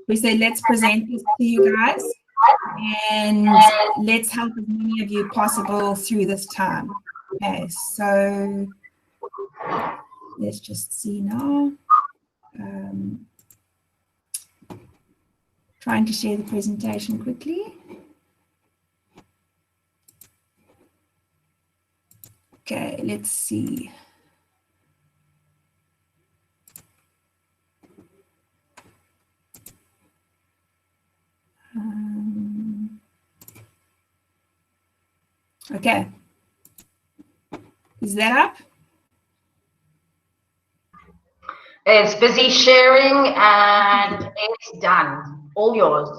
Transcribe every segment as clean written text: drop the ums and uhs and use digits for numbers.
we say, let's present this to you guys, and let's help as many of you possible through this time. Okay, so let's just see now. Trying to share the presentation quickly. Okay, let's see. Okay. Is that up? It's busy sharing and it's done. All yours.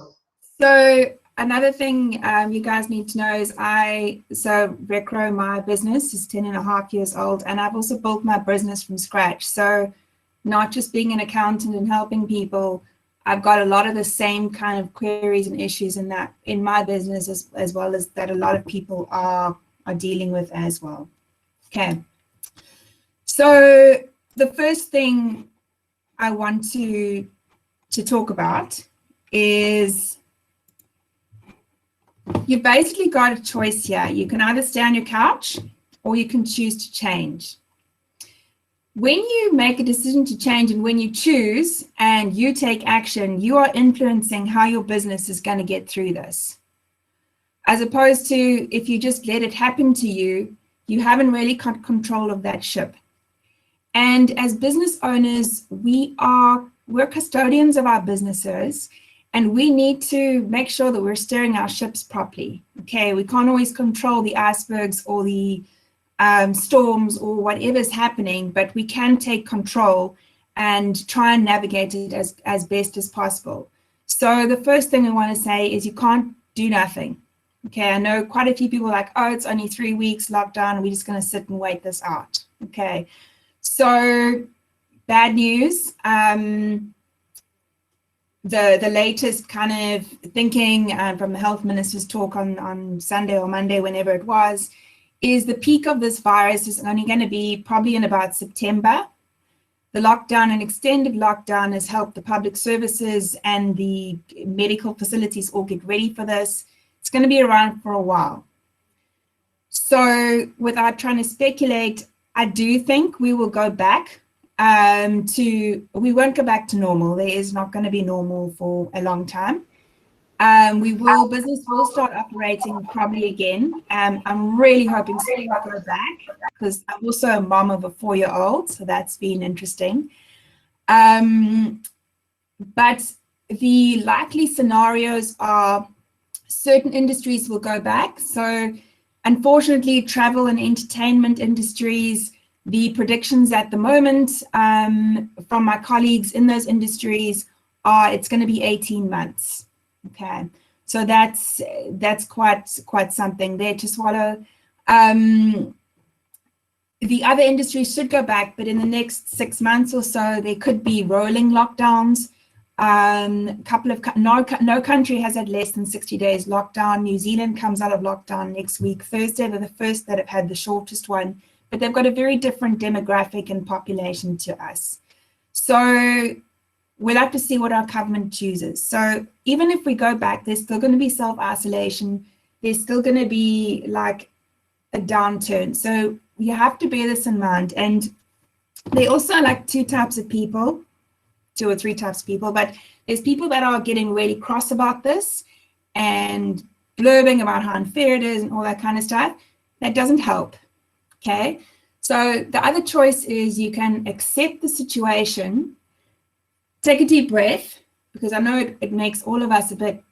So another thing you guys need to know is so RECRO, my business, is 10.5 years old, and I've also built my business from scratch. So not just being an accountant and helping people, I've got a lot of the same kind of queries and issues in my business as well as that a lot of people are dealing with as well. Okay. So the first thing I want to talk about is you've basically got a choice here. You can either stay on your couch or you can choose to change. When you make a decision to change and when you choose and you take action, you are influencing how your business is going to get through this. As opposed to if you just let it happen to you, you haven't really got control of that ship. And as business owners, we're custodians of our businesses, and we need to make sure that we're steering our ships properly. Okay, we can't always control the icebergs or the storms or whatever's happening, but we can take control and try and navigate it as best as possible. So the first thing I want to say is you can't do nothing. Okay, I know quite a few people are like, oh, it's only 3 weeks lockdown, and we're just going to sit and wait this out. Okay, so bad news. The latest kind of thinking from the health minister's talk on Sunday or Monday, whenever it was, is the peak of this virus is only going to be probably in about September. The lockdown and extended lockdown has helped the public services and the medical facilities all get ready for this. It's going to be around for a while. So without trying to speculate, I do think we will go back we won't go back to normal. There is not going to be normal for a long time. Business will start operating probably again. I'm really hoping school will go back because I'm also a mom of a 4-year-old, so that's been interesting. But the likely scenarios are certain industries will go back. So unfortunately, travel and entertainment industries, the predictions at the moment from my colleagues in those industries are it's going to be 18 months. Okay, so that's quite something there to swallow. The other industries should go back, but in the next 6 months or so, there could be rolling lockdowns. No country has had less than 60 days lockdown. New Zealand comes out of lockdown next week. Thursday, they're the first that have had the shortest one, but they've got a very different demographic and population to us. So we'll have to see what our government chooses. So even if we go back, there's still going to be self-isolation. There's still going to be like a downturn. So you have to bear this in mind. And there are also like 2 types of people, 2 or 3 types of people, but there's people that are getting really cross about this and blurbing about how unfair it is and all that kind of stuff. That doesn't help. Okay, so the other choice is you can accept the situation, take a deep breath, because I know it makes all of us a bit,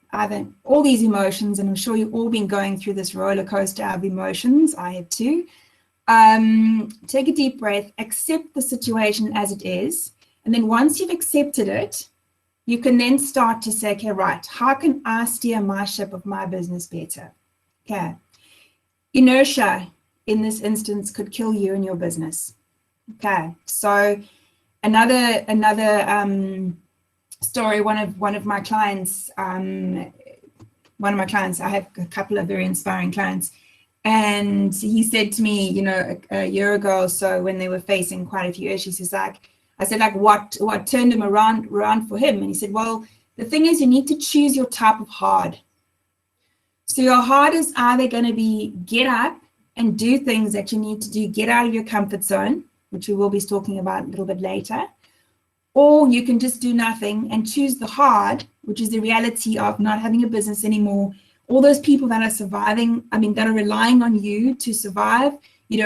all these emotions, and I'm sure you've all been going through this roller coaster of emotions. I have too. Take a deep breath, accept the situation as it is, and then once you've accepted it, you can then start to say, okay, right, how can I steer my ship of my business better? Okay, inertia in this instance could kill you and your business. Okay, so another story. One of my clients, I have a couple of very inspiring clients, and he said to me, a year ago or so, when they were facing quite a few issues, he's like, I said, like, what turned him around for him? And he said, well, the thing is, you need to choose your type of hard. So your hard is either going to be get up and do things that you need to do, get out of your comfort zone, which we will be talking about a little bit later, or you can just do nothing and choose the hard, which is the reality of not having a business anymore. All those people that are surviving, that are relying on you to survive,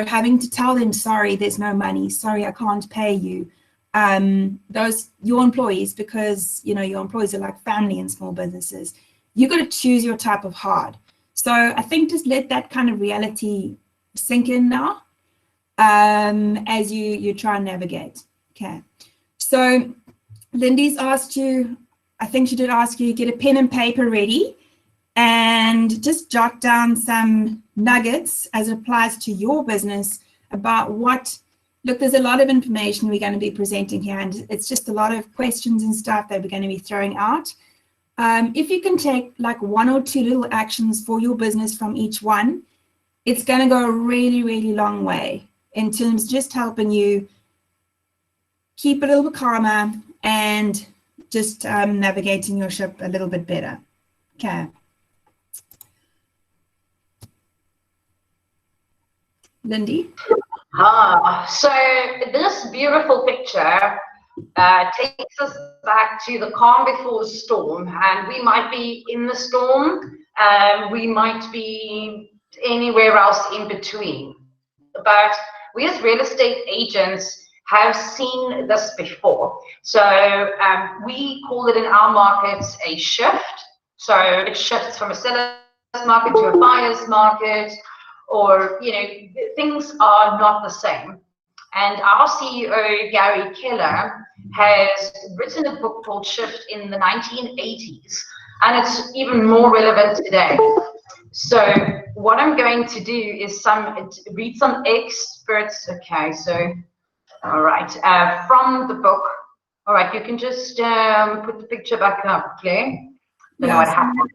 having to tell them, sorry, there's no money, sorry, I can't pay you. Your employees, because your employees are like family in small businesses. You got to choose your type of hard. So I think just let that kind of reality sink in now, as you try and navigate. Okay. So Lindy's asked you, I think she did ask you, get a pen and paper ready and just jot down some nuggets as it applies to your business about look, there's a lot of information we're going to be presenting here, and it's just a lot of questions and stuff that we're going to be throwing out. If you can take like 1 or 2 little actions for your business from each one, it's going to go a really, really long way in terms of just helping you keep a little bit calmer and just navigating your ship a little bit better. Okay. Lindy? So this beautiful picture takes us back to the calm before the storm, and we might be in the storm, we might be anywhere else in between, but we as real estate agents have seen this before. So we call it in our markets a shift. So it shifts from a seller's market to a buyer's market, or things are not the same. And our CEO, Gary Keller, has written a book called Shift in the 1980s, and it's even more relevant today. So what I'm going to do is read some experts. Okay, so, all right, from the book. All right, you can just put the picture back up, Claire. You know what happened.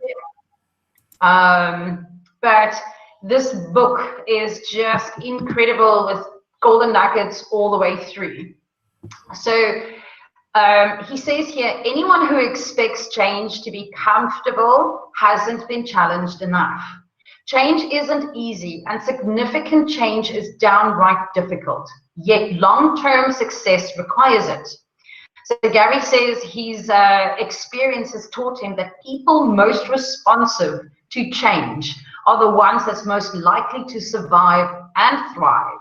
But this book is just incredible with golden nuggets all the way through. So he says here, anyone who expects change to be comfortable hasn't been challenged enough. Change isn't easy, and significant change is downright difficult, yet long-term success requires it. So Gary says his experience has taught him that people most responsive to change are the ones that's most likely to survive and thrive.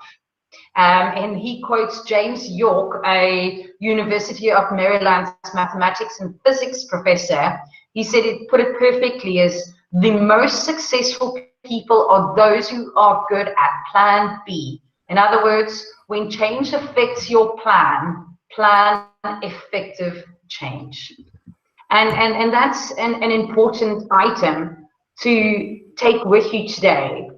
And he quotes James York, a University of Maryland's mathematics and physics professor. He said put it perfectly as the most successful people are those who are good at plan B. In other words, when change affects your plan effective change. And that's an important item to take with you today,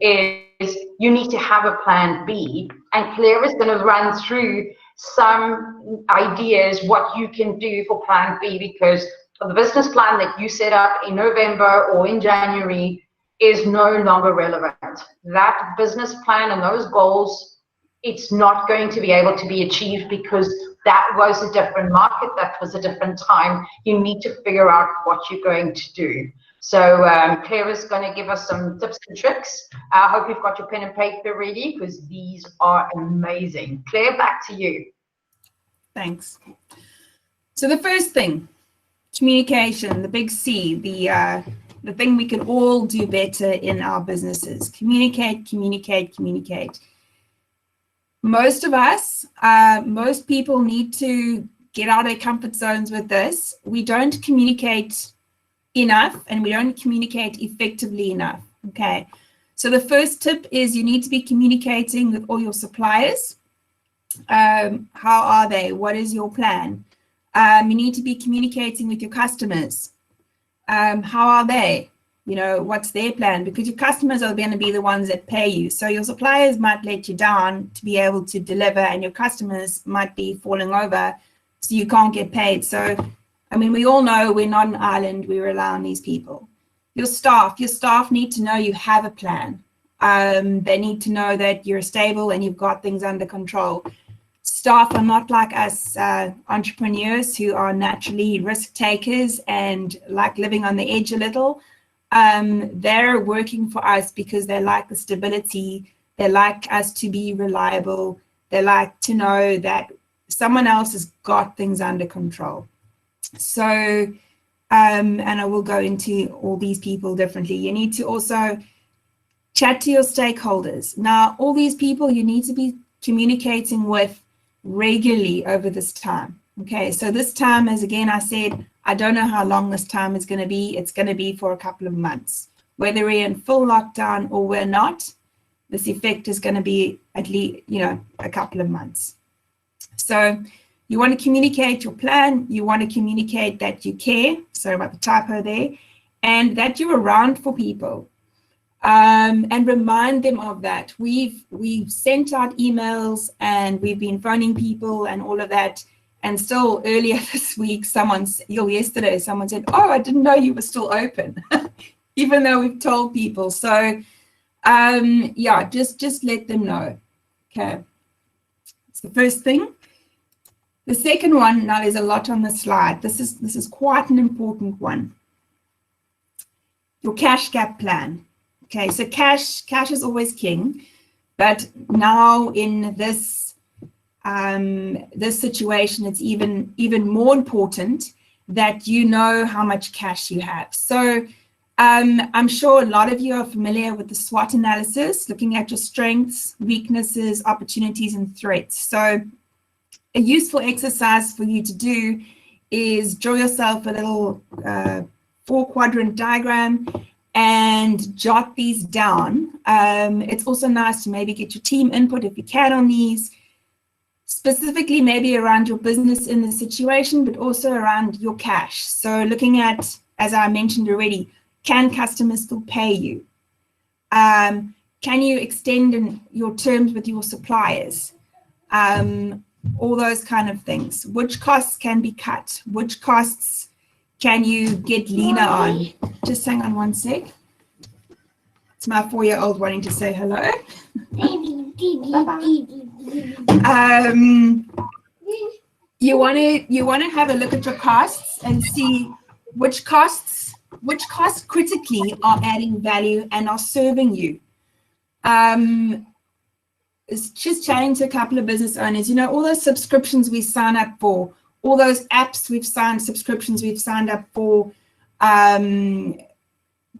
is you need to have a plan B, and Claire is going to run through some ideas what you can do for plan B, because the business plan that you set up in November or in January is no longer relevant. That business plan and those goals, it's not going to be able to be achieved because that was a different market, that was a different time. You need to figure out what you're going to do. So Claire is going to give us some tips and tricks. I hope you've got your pen and paper ready, because these are amazing. Claire, back to you. Thanks. So the first thing, communication, the big C, the thing we can all do better in our businesses. Communicate, communicate, communicate. Most of us, most people need to get out of their comfort zones with this. We don't communicate enough, and we don't communicate effectively enough. Okay, so the first tip is you need to be communicating with all your suppliers. How are they? What is your plan? You need to be communicating with your customers. How are they? What's their plan? Because your customers are going to be the ones that pay you. So your suppliers might let you down to be able to deliver, and your customers might be falling over, so you can't get paid. So we all know we're not an island. We rely on these people. Your staff need to know you have a plan. They need to know that you're stable and you've got things under control. staff are not like us entrepreneurs who are naturally risk takers and like living on the edge a little. They're working for us because they like the stability. They like us to be reliable. They like to know that someone else has got things under control. So, and I will go into all these people differently. You need to also chat to your stakeholders. Now, all these people you need to be communicating with regularly over this time. Okay, so this time, as again I said, I don't know how long this time is going to be. It's going to be for a couple of months. Whether we're in full lockdown or we're not, this effect is going to be at least, a couple of months. So you want to communicate your plan. You want to communicate that you care. Sorry about the typo there. And that you're around for people. And remind them of that. We've sent out emails and we've been phoning people and all of that. And still earlier this week, yesterday, someone said, "Oh, I didn't know you were still open," even though we've told people. So, yeah, just let them know. Okay, that's the first thing. The second one, now there's a lot on the slide. This is quite an important one. Your cash gap plan. Okay, so cash is always king, but now in this situation, it's even more important that you know how much cash you have. So I'm sure a lot of you are familiar with the SWOT analysis, looking at your strengths, weaknesses, opportunities, and threats. So a useful exercise for you to do is draw yourself a little 4-quadrant diagram and jot these down. It's also nice to maybe get your team input if you can on these, specifically maybe around your business in the situation, but also around your cash. So looking at, as I mentioned already, can customers still pay you? Can you extend your terms with your suppliers? All those kind of things. Which costs can be cut? Which costs can you get leaner on? Just hang on one sec. It's my 4-year-old wanting to say hello. You want to have a look at your costs and see which costs critically are adding value and are serving you. It's just chatting to a couple of business owners, all those subscriptions we sign up for, all those apps subscriptions we've signed up for.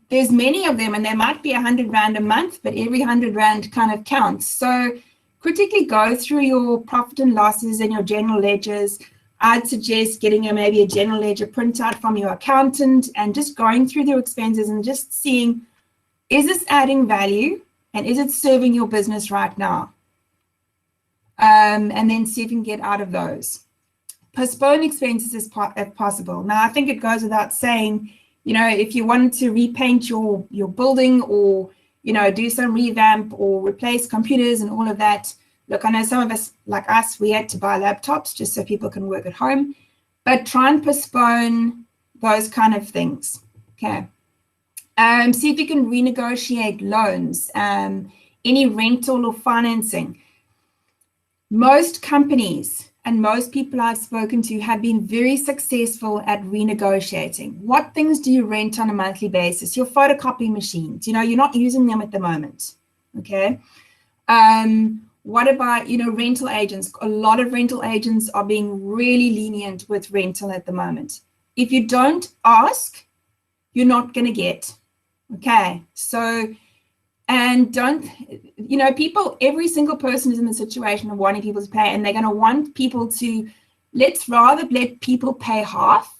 There's many of them, and they might be 100 Rand a month, but every 100 Rand kind of counts. So critically go through your profit and losses and your general ledgers. I'd suggest getting maybe a general ledger printout from your accountant and just going through their expenses and just seeing, is this adding value and is it serving your business right now? And then see if you can get out of those. Postpone expenses if possible. Now, I think it goes without saying, if you wanted to repaint your building or, do some revamp or replace computers and all of that. Look, I know some of us, like us, we had to buy laptops just so people can work at home, but try and postpone those kind of things. Okay. See if you can renegotiate loans, any rental or financing. Most companies and most people I've spoken to have been very successful at renegotiating. What things do you rent on a monthly basis? Your photocopy machines, you're not using them at the moment, okay? What about, rental agents? A lot of rental agents are being really lenient with rental at the moment. If you don't ask, you're not going to get, okay? So, and don't, people, every single person is in the situation of wanting people to pay, and they're going to want people to, let's rather let people pay half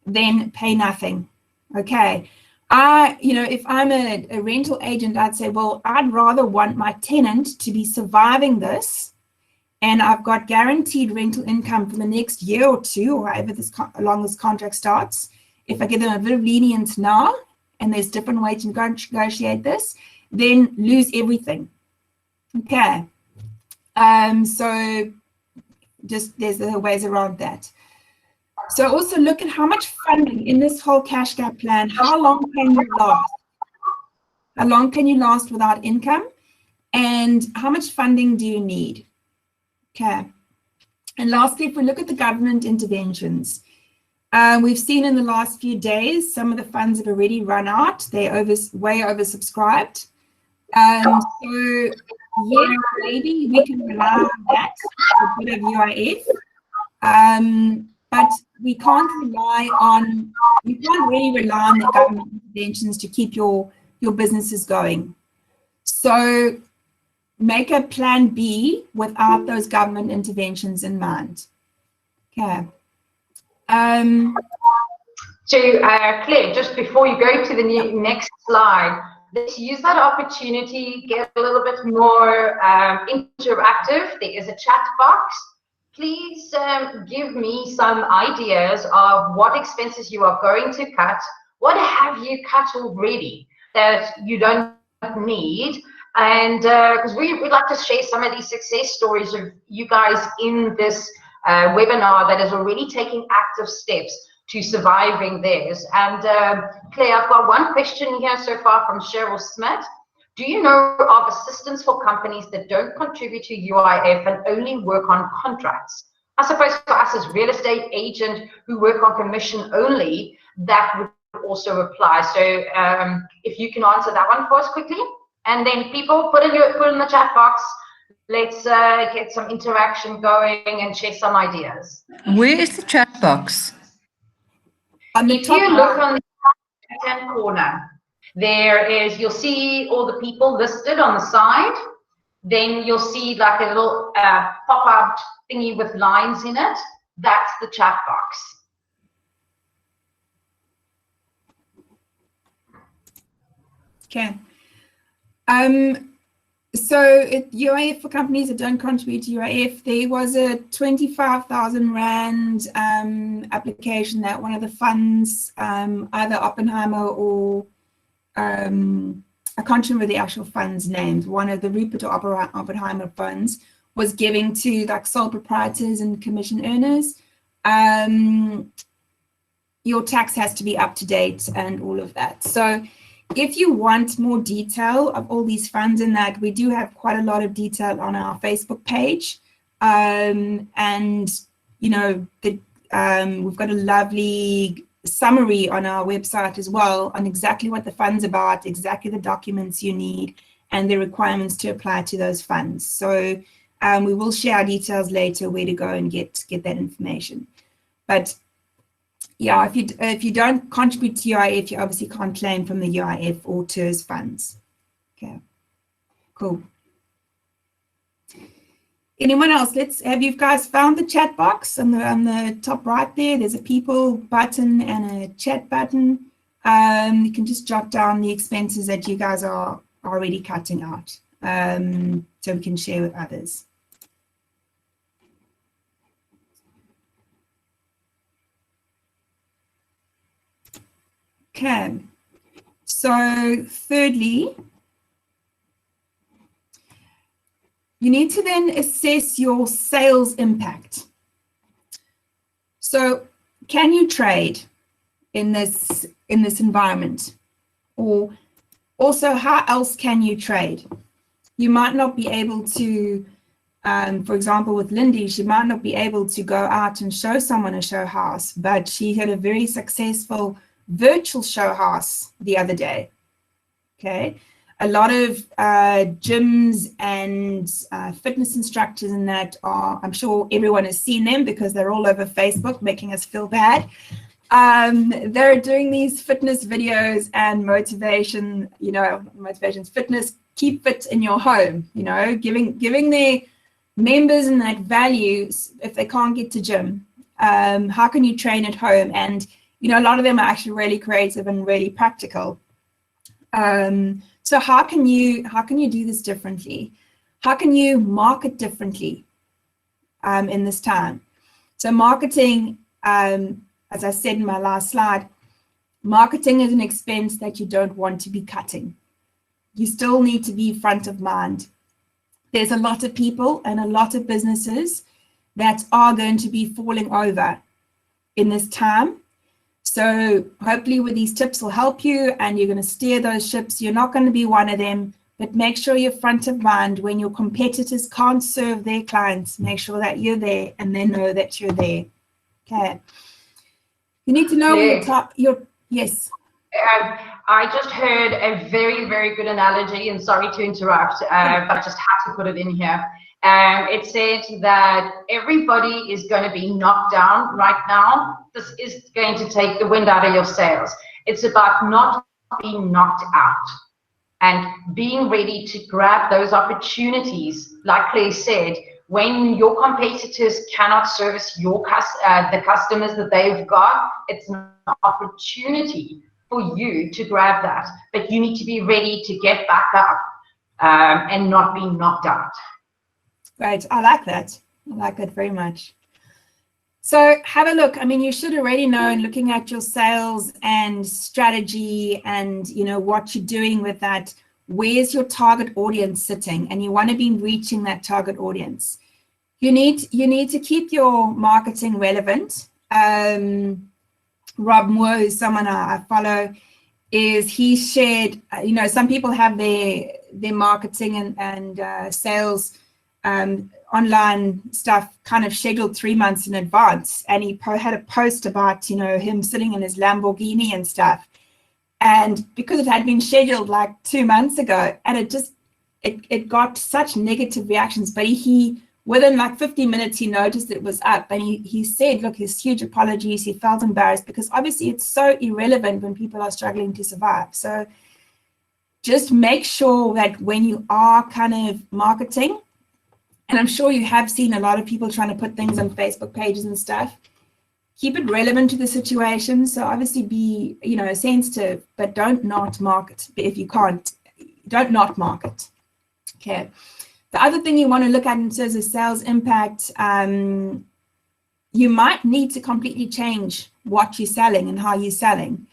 than pay nothing, okay? If I'm a rental agent, I'd say, well, I'd rather want my tenant to be surviving this, and I've got guaranteed rental income for the next year or two, or however long this contract starts. If I give them a bit of lenience now, and there's different ways to negotiate this, then lose everything. Okay. So just there's the ways around that. So also look at how much funding in this whole cash gap plan, how long can you last? How long can you last without income? And how much funding do you need? Okay. And lastly, if we look at the government interventions, we've seen in the last few days, some of the funds have already run out. They're way oversubscribed. So yeah, maybe we can rely on that, a bit of UIF. But we can't really rely on the government interventions to keep your businesses going. So make a plan B without those government interventions in mind. Okay. So Claire, just before you go to the next slide, let's use that opportunity, get a little bit more interactive. There is a chat box. Please give me some ideas of what expenses you are going to cut. What have you cut already that you don't need? And because we'd like to share some of these success stories of you guys in this webinar that is already taking active steps to surviving theirs. And Claire, I've got one question here so far from Cheryl Smith. Do you know of assistance for companies that don't contribute to UIF and only work on contracts? I suppose for us as real estate agent who work on commission only, that would also apply. So if you can answer that one for us quickly. And then people put in the chat box. Let's get some interaction going and share some ideas. Where is the chat box? If you look on the right-hand corner, you'll see all the people listed on the side. Then you'll see like a little pop-up thingy with lines in it. That's the chat box. Okay. So UIF for companies that don't contribute to UIF, there was a 25,000 Rand application that one of the funds, either Oppenheimer or I can't remember the actual fund's names, one of the Rupert or Oppenheimer funds was giving to like sole proprietors and commission earners. Your tax has to be up to date and all of that. So if you want more detail of all these funds in that, we do have quite a lot of detail on our Facebook page. And, you know, we've got a lovely summary on our website as well on exactly what the fund's about, exactly the documents you need, and the requirements to apply to those funds. So we will share our details later where to go and get that information. But yeah, if you don't contribute to UIF, you obviously can't claim from the UIF or TERS funds. Okay, cool. Anyone else? Have you guys found the chat box on the top right there? There's a people button and a chat button. You can just jot down the expenses that you guys are already cutting out, so we can share with others. Okay, so thirdly, you need to then assess your sales impact. So can you trade in this environment? Or also, how else can you trade? You might not be able to, for example, with Lindi, she might not be able to go out and show someone a show house, but she had a very successful virtual show house the other day. Okay, a lot of gyms and fitness instructors and that are, I'm sure everyone has seen them because they're all over Facebook making us feel bad. They're doing these fitness videos and motivation, you know, motivations, fitness, keep fit in your home, you know, giving their members and that value if they can't get to gym. How can you train at home? And you know, a lot of them are actually really creative and really practical. So how can you do this differently? How can you market differently in this time? So marketing, as I said in my last slide, marketing is an expense that you don't want to be cutting. You still need to be front of mind. There's a lot of people and a lot of businesses that are going to be falling over in this time. So hopefully with these tips will help you and you're going to steer those ships. You're not going to be one of them, but make sure you're front of mind when your competitors can't serve their clients. Make sure that you're there and they know that you're there. Okay. You need to know where yes. I just heard a very, very good analogy, and sorry to interrupt, but I just have to put it in here. It said that everybody is going to be knocked down right now. This is going to take the wind out of your sails. It's about not being knocked out and being ready to grab those opportunities. Like Claire said, when your competitors cannot service your the customers that they've got, it's an opportunity for you to grab that, but you need to be ready to get back up and not be knocked out. Great, I like that. I like that very much. So have a look. I mean, you should already know in looking at your sales and strategy and, you know, what you're doing with that, where's your target audience sitting, and you want to be reaching that target audience. You need to keep your marketing relevant. Rob Moore, who's someone I follow, he shared, you know, some people have their marketing and sales online stuff kind of scheduled 3 months in advance, and he had a post about, you know, him sitting in his Lamborghini and stuff, and because it had been scheduled like 2 months ago, and it got such negative reactions, but he within like 50 minutes he noticed it was up, and he said, look, his huge apologies, he felt embarrassed because obviously it's so irrelevant when people are struggling to survive. So just make sure that when you are kind of marketing, and I'm sure you have seen a lot of people trying to put things on Facebook pages and stuff, keep it relevant to the situation. So obviously be, you know, sensitive, but don't not market. If you can't, don't not market. Okay. The other thing you want to look at in terms of sales impact, you might need to completely change what you're selling and how you're selling.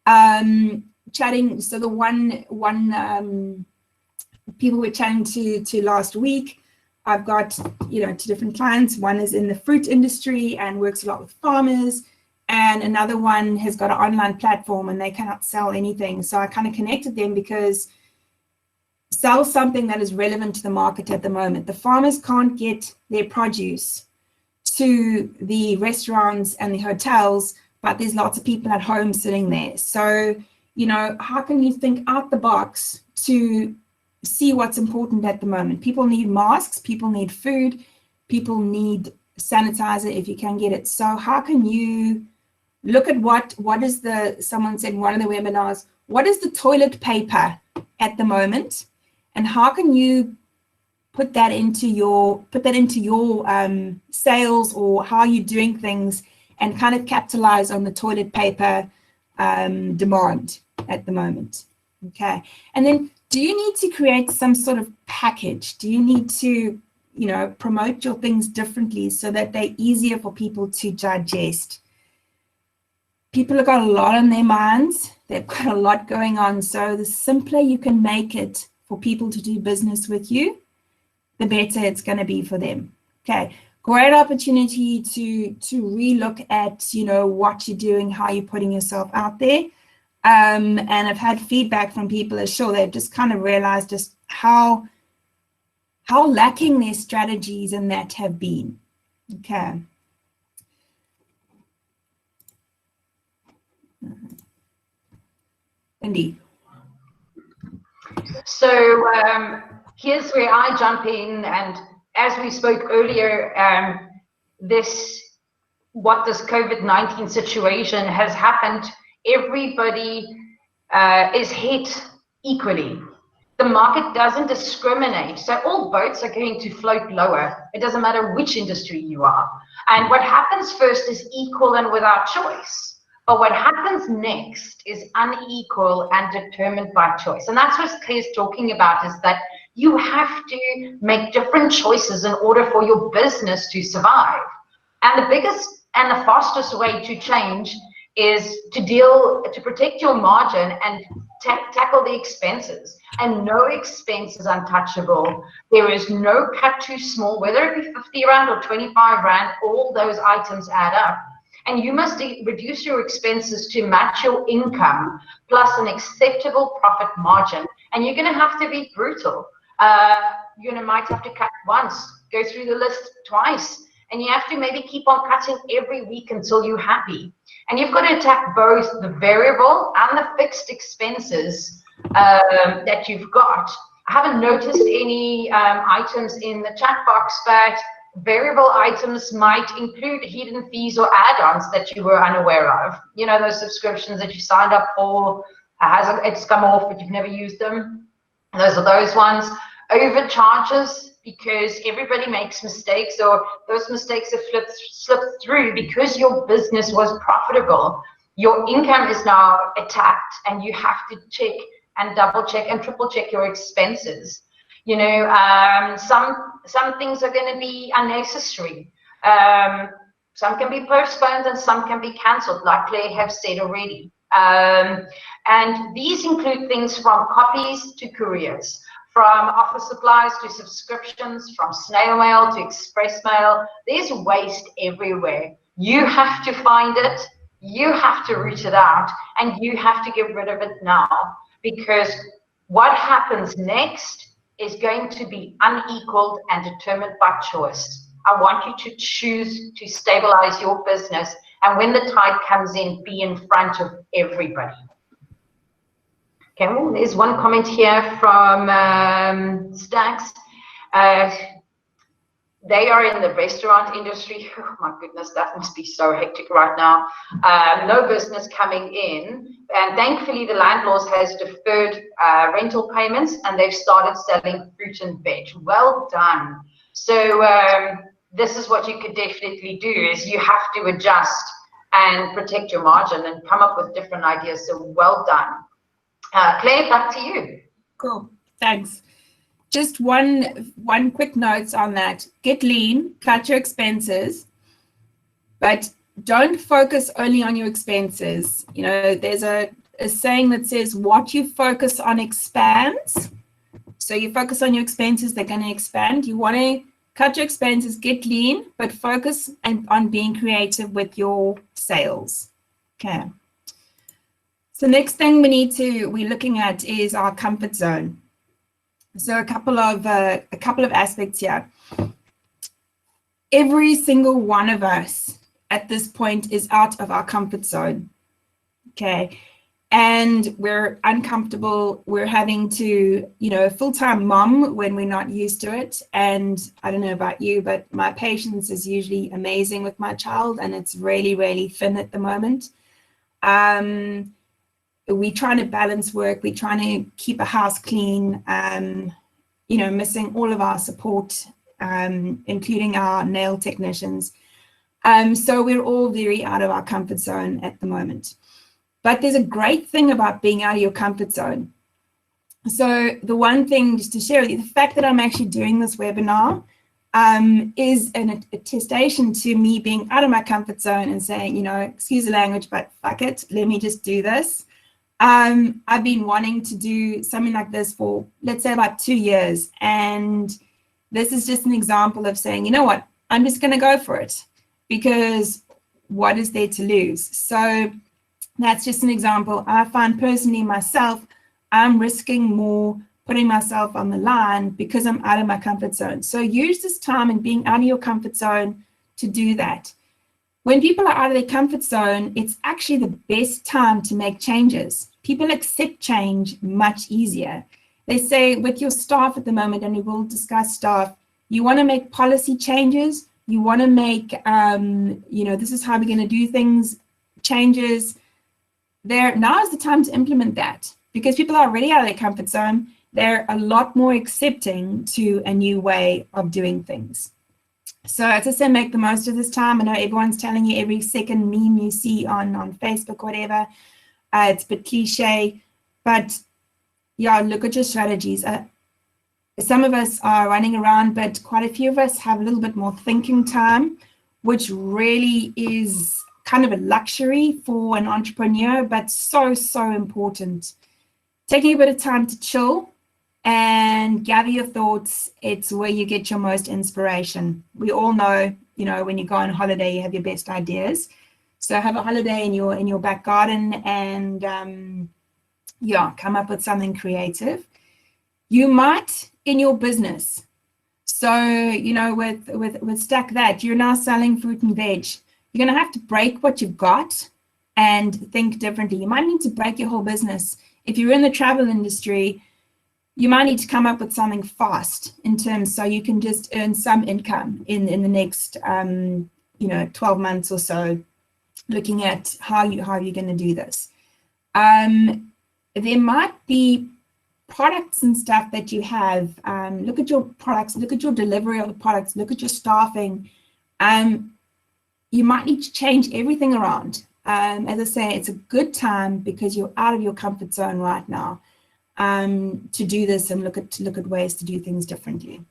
Chatting, so the one people we're chatting to last week, I've got, you know, 2 different clients. One is in the fruit industry and works a lot with farmers, and another one has got an online platform and they cannot sell anything. So I kind of connected them because sell something that is relevant to the market at the moment. The farmers can't get their produce to the restaurants and the hotels, but there's lots of people at home sitting there. So, you know, how can you think out the box to see what's important at the moment? People need masks, people need food, people need sanitizer if you can get it. So how can you look at what is someone said in one of the webinars, what is the toilet paper at the moment, and how can you put that into your sales, or how you're doing things, and kind of capitalize on the toilet paper demand at the moment. Okay. And then, do you need to create some sort of package? Do you need to, you know, promote your things differently so that they're easier for people to digest? People have got a lot on their minds. They've got a lot going on. So the simpler you can make it for people to do business with you, the better it's going to be for them. Okay. Great opportunity to relook at, you know, what you're doing, how you're putting yourself out there. And I've had feedback from people as sure they've just kind of realized just how lacking their strategies in that have been. Okay. Lindi. So here's where I jump in, and as we spoke earlier, what this COVID-19 situation has happened, everybody is hit equally. The market doesn't discriminate, so all boats are going to float lower. It doesn't matter which industry you are. And what happens first is equal and without choice. But what happens next is unequal and determined by choice. And that's what Claire's talking about, is that you have to make different choices in order for your business to survive. And the biggest and the fastest way to change is to protect your margin and tackle the expenses. And no expense is untouchable. There is no cut too small, whether it be 50 Rand or 25 Rand, all those items add up. and you must reduce your expenses to match your income plus an acceptable profit margin. And you're going to have to be brutal. You might have to cut once, go through the list twice, and you have to maybe keep on cutting every week until you're happy. And you've got to attack both the variable and the fixed expenses that you've got. I haven't noticed any items in the chat box, but variable items might include hidden fees or add-ons that you were unaware of. You know, those subscriptions that you signed up for, it's come off, but you've never used them. Those are those ones. Overcharges, because everybody makes mistakes, or those mistakes have slipped through because your business was profitable. Your income is now attacked, and you have to check and double check and triple check your expenses. You know, some things are going to be unnecessary. Some can be postponed and some can be cancelled, like Claire have said already. And these include things from copies to couriers, from office supplies to subscriptions, from snail mail to express mail. There's waste everywhere. You have to find it, you have to root it out, and you have to get rid of it now, because what happens next is going to be unequaled and determined by choice. I want you to choose to stabilize your business, and when the tide comes in, be in front of everybody. Okay, well, there's one comment here from Stacks. They are in the restaurant industry. Oh my goodness, that must be so hectic right now. No business coming in, and thankfully the landlord has deferred rental payments, and they've started selling fruit and veg. Well done. So this is what you could definitely do, is you have to adjust and protect your margin and come up with different ideas. So well done. Claire, back to you. Cool, thanks. Just one quick note on that. Get lean, cut your expenses, but don't focus only on your expenses. You know, there's a saying that says, what you focus on expands. So you focus on your expenses, they're going to expand. You want to cut your expenses, get lean, but focus on being creative with your sales. Okay. So next thing we're looking at is our comfort zone. So a couple of aspects here. Every single one of us at this point is out of our comfort zone. Okay. And we're uncomfortable. We're having to, you know, full-time mom when we're not used to it. And I don't know about you, but my patience is usually amazing with my child, and it's really, really thin at the moment. We're trying to balance work. We're trying to keep a house clean, you know, missing all of our support, including our nail technicians. So we're all very out of our comfort zone at the moment. But there's a great thing about being out of your comfort zone. So the one thing just to share with you, the fact that I'm actually doing this webinar is an attestation to me being out of my comfort zone and saying, you know, excuse the language, but fuck it, let me just do this. I've been wanting to do something like this for, let's say, about 2 years. And this is just an example of saying, you know what, I'm just going to go for it, because what is there to lose? So that's just an example. I find personally myself, I'm risking more putting myself on the line because I'm out of my comfort zone. So use this time and being out of your comfort zone to do that. When people are out of their comfort zone, it's actually the best time to make changes. People accept change much easier. They say with your staff at the moment, and we will discuss staff, you want to make policy changes, you want to make, you know, this is how we're going to do things, changes. Now is the time to implement that, because people are already out of their comfort zone. They're a lot more accepting to a new way of doing things. So as I say, make the most of this time. I know everyone's telling you every second meme you see on Facebook, whatever. It's a bit cliche, but yeah, look at your strategies. Some of us are running around, but quite a few of us have a little bit more thinking time, which really is kind of a luxury for an entrepreneur, but so, so important. Taking a bit of time to chill and gather your thoughts, it's where you get your most inspiration. We all know, you know, when you go on holiday, you have your best ideas. So have a holiday in your back garden and come up with something creative. You might in your business. So, with Stack That, you're now selling fruit and veg. You're going to have to break what you've got and think differently. You might need to break your whole business. If you're in the travel industry, you might need to come up with something fast in terms so you can just earn some income in the next 12 months or so, looking at how you're going to do this. There might be products and stuff that you have. Look at your products, look at your delivery of the products, look at your staffing. You might need to change everything around. As I say, it's a good time because you're out of your comfort zone right now to do this and look at ways to do things differently.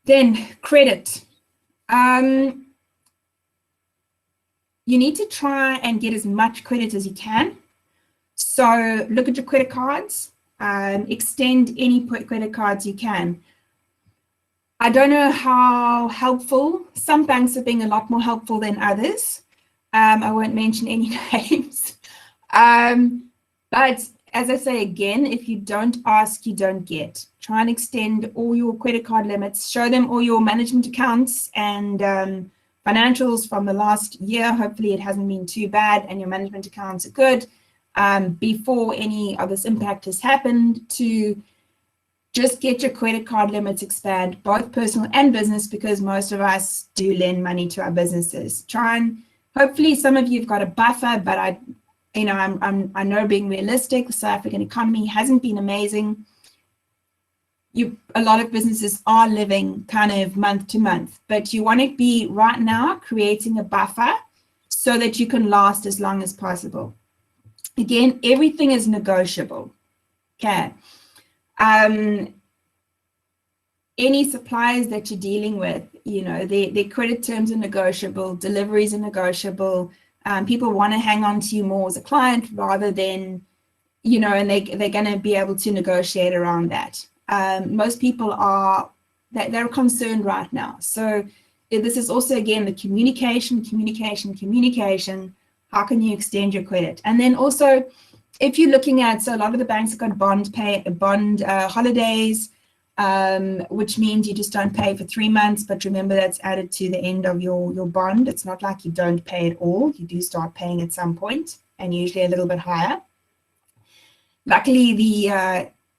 Then credit. You need to try and get as much credit as you can. So look at your credit cards, extend any credit cards you can. I don't know how helpful. Some banks are being a lot more helpful than others. I won't mention any names. But as I say again, if you don't ask, you don't get. Try and extend all your credit card limits. Show them all your management accounts and financials from the last year. Hopefully it hasn't been too bad and your management accounts are good before any of this impact has happened, to just get your credit card limits expand, both personal and business, because most of us do lend money to our businesses. Try and hopefully some of you have got a buffer, but I know being realistic, the South African economy hasn't been amazing. A lot of businesses are living kind of month to month, but you want to be right now creating a buffer so that you can last as long as possible. Again, everything is negotiable. Okay. Any suppliers that you're dealing with, their credit terms are negotiable, deliveries are negotiable. People want to hang on to you more as a client rather than, and they're going to be able to negotiate around that. Most people they're concerned right now. So this is also, again, the communication. How can you extend your credit? And then also, if you're looking at, so a lot of the banks have got bond holidays, which means you just don't pay for 3 months, but remember that's added to the end of your bond. It's not like you don't pay at all. You do start paying at some point, and usually a little bit higher. Luckily,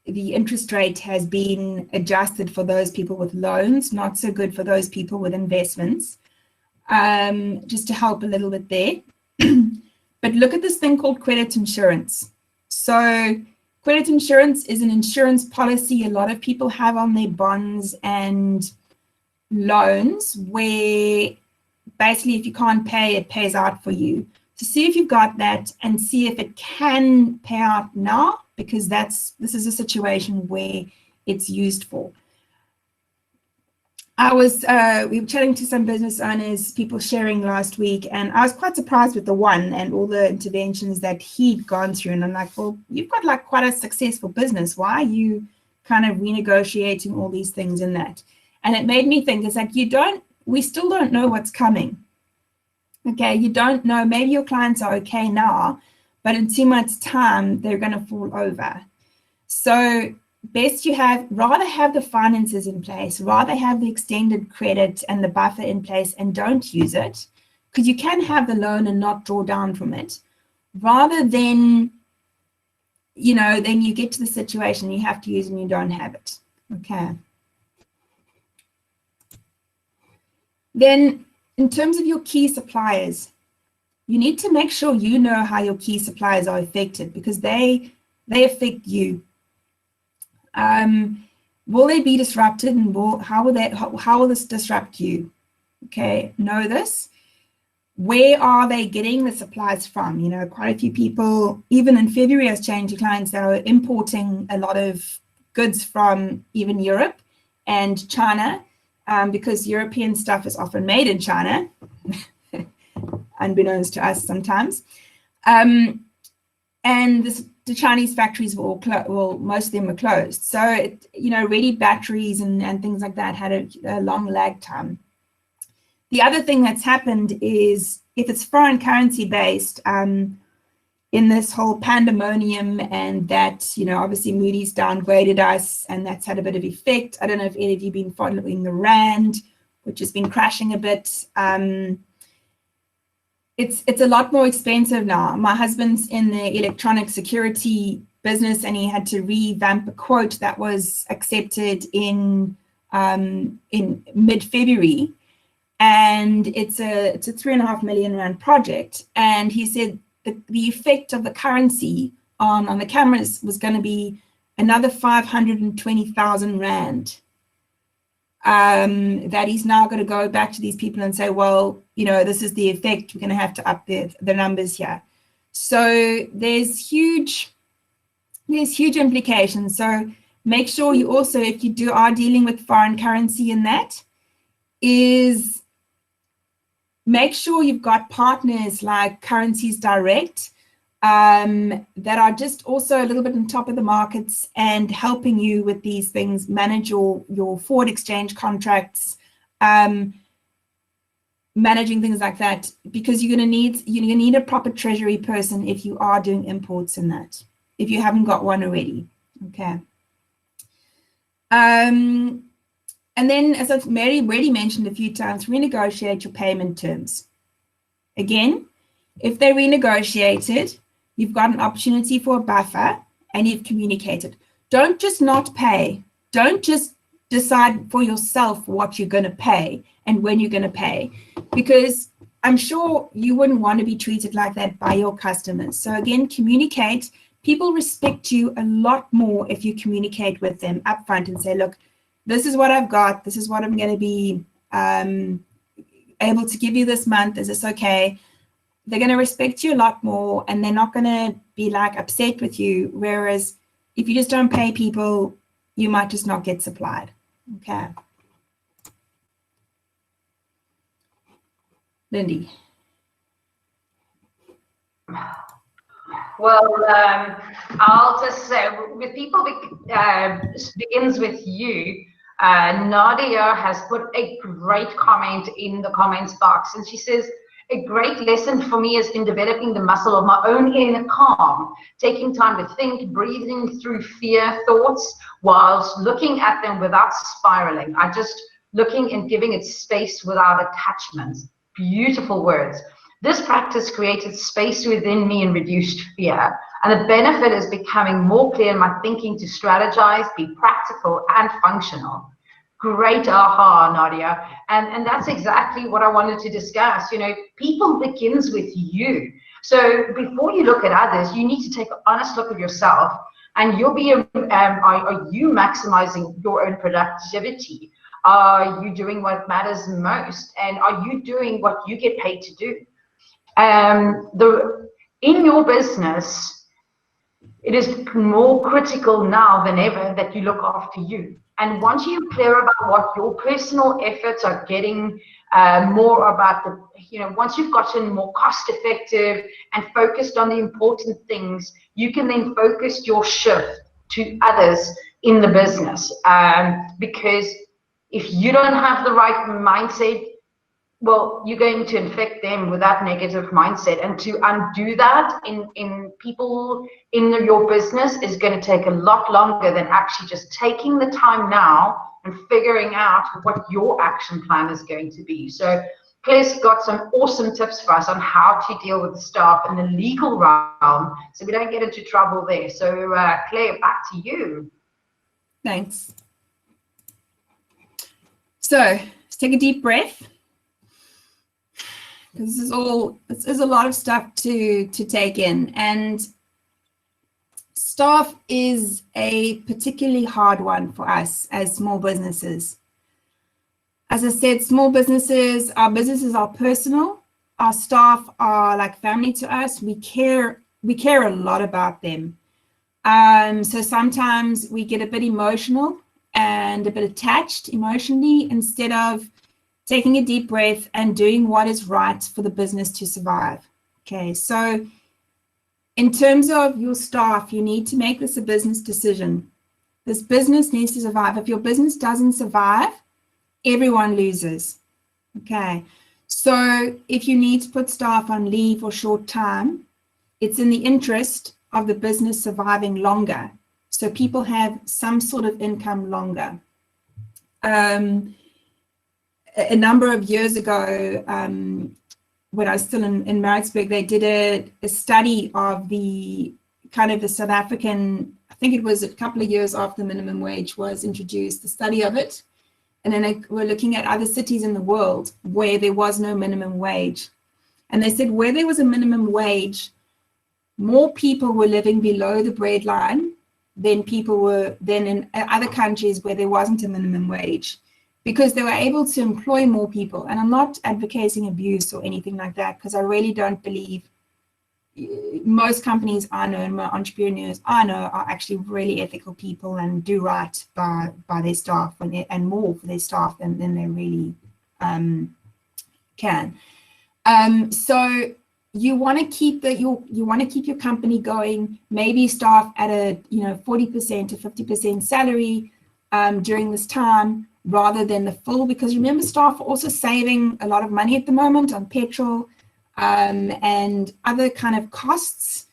the interest rate has been adjusted for those people with loans, not so good for those people with investments, just to help a little bit there. But look at this thing called credit insurance. So credit insurance is an insurance policy a lot of people have on their bonds and loans, where basically if you can't pay, it pays out for you. So see if you've got that and see if it can pay out now, because this is a situation where it's used for. We were chatting to some business owners, people sharing last week, and I was quite surprised with the one and all the interventions that he'd gone through. And I'm like, well, you've got like quite a successful business. Why are you kind of renegotiating all these things in that? And it made me think, it's like, we still don't know what's coming. Okay, you don't know, maybe your clients are okay now, but in 2 months' time, they're going to fall over. So best rather have the finances in place, rather have the extended credit and the buffer in place and don't use it, because you can have the loan and not draw down from it, rather than, then you get to the situation you have to use and you don't have it. Okay. Then in terms of your key suppliers, you need to make sure you know how your key suppliers are affected, because they affect you. Will they be disrupted, and how will this disrupt you? Okay, know this. Where are they getting the supplies from? Quite a few people, even in February, as changing clients, that are importing a lot of goods from even Europe and China, because European stuff is often made in China, unbeknownst to us sometimes. And the Chinese factories were all most of them were closed. So, ready batteries and things like that had a long lag time. The other thing that's happened is if it's foreign currency based, in this whole pandemonium and that, obviously Moody's downgraded us and that's had a bit of effect. I don't know if any of you have been following the Rand, which has been crashing a bit. It's a lot more expensive now. My husband's in the electronic security business and he had to revamp a quote that was accepted in mid-February. And it's a 3.5 million Rand project. And he said the effect of the currency on the cameras was going to be another 520,000 Rand. That he's now going to go back to these people and say, well, this is the effect. We're going to have to up the numbers here. So there's huge implications. So make sure you also, if you are dealing with foreign currency in that, is make sure you've got partners like Currencies Direct that are just also a little bit on top of the markets and helping you with these things, manage your forward exchange contracts, managing things like that, because you're going to need a proper treasury person if you are doing imports in that, if you haven't got one already. Okay. And then, as I've already mentioned a few times, renegotiate your payment terms. Again, if they're renegotiated, you've got an opportunity for a buffer and you've communicated. Don't just not pay. Don't just decide for yourself what you're going to pay and when you're going to pay, because I'm sure you wouldn't want to be treated like that by your customers. So again, communicate. People respect you a lot more if you communicate with them upfront and say, look, this is what I've got. This is what I'm going to be able to give you this month. Is this okay? They're going to respect you a lot more and they're not going to be like upset with you. Whereas if you just don't pay people, you might just not get supplied. Okay. Lindi. Well, I'll just say, with people begins with you. Nadia has put a great comment in the comments box, and she says, a great lesson for me has been developing the muscle of my own inner calm, taking time to think, breathing through fear thoughts whilst looking at them without spiraling. I just looking and giving it space without attachments. Beautiful words. This practice created space within me and reduced fear. And the benefit is becoming more clear in my thinking to strategize, be practical and functional. Great aha, Nadia. And that's exactly what I wanted to discuss. People begins with you. So before you look at others, you need to take an honest look at yourself, and you'll be, are you maximizing your own productivity? Are you doing what matters most? And are you doing what you get paid to do? In your business, it is more critical now than ever that you look after you. And once you're clear about what your personal efforts are getting, more about once you've gotten more cost effective and focused on the important things, you can then focus your shift to others in the business. Because if you don't have the right mindset, well, you're going to infect them with that negative mindset. And to undo that in people in your business is going to take a lot longer than actually just taking the time now and figuring out what your action plan is going to be. So Claire's got some awesome tips for us on how to deal with the staff in the legal realm so we don't get into trouble there. So Claire, back to you. Thanks. So let's take a deep breath. This is a lot of stuff to take in, and staff is a particularly hard one for us as small businesses. As I said, small businesses, our businesses are personal. Our staff are like family to us. We care a lot about them. So sometimes we get a bit emotional and a bit attached emotionally instead of taking a deep breath and doing what is right for the business to survive. Okay, so In terms of your staff, you need to make this a business decision. This business needs to survive. If your business doesn't survive, everyone loses. Okay. So if you need to put staff on leave or short time, it's in the interest of the business surviving longer. So people have some sort of income longer. A number of years ago, when I was still in Maritzburg, they did a study of the kind of the South African, I think it was a couple of years after the minimum wage was introduced, the study of it. And then they were looking at other cities in the world where there was no minimum wage. And they said where there was a minimum wage, more people were living below the breadline than in other countries where there wasn't a minimum wage, because they were able to employ more people. And I'm not advocating abuse or anything like that, because I really don't believe most companies I know and my entrepreneurs I know are actually really ethical people and do right by their staff and more for their staff than they really can. So you want to keep your company going, maybe staff at a 40% to 50% salary during this time, rather than the full, because remember, staff are also saving a lot of money at the moment on petrol and other kind of costs,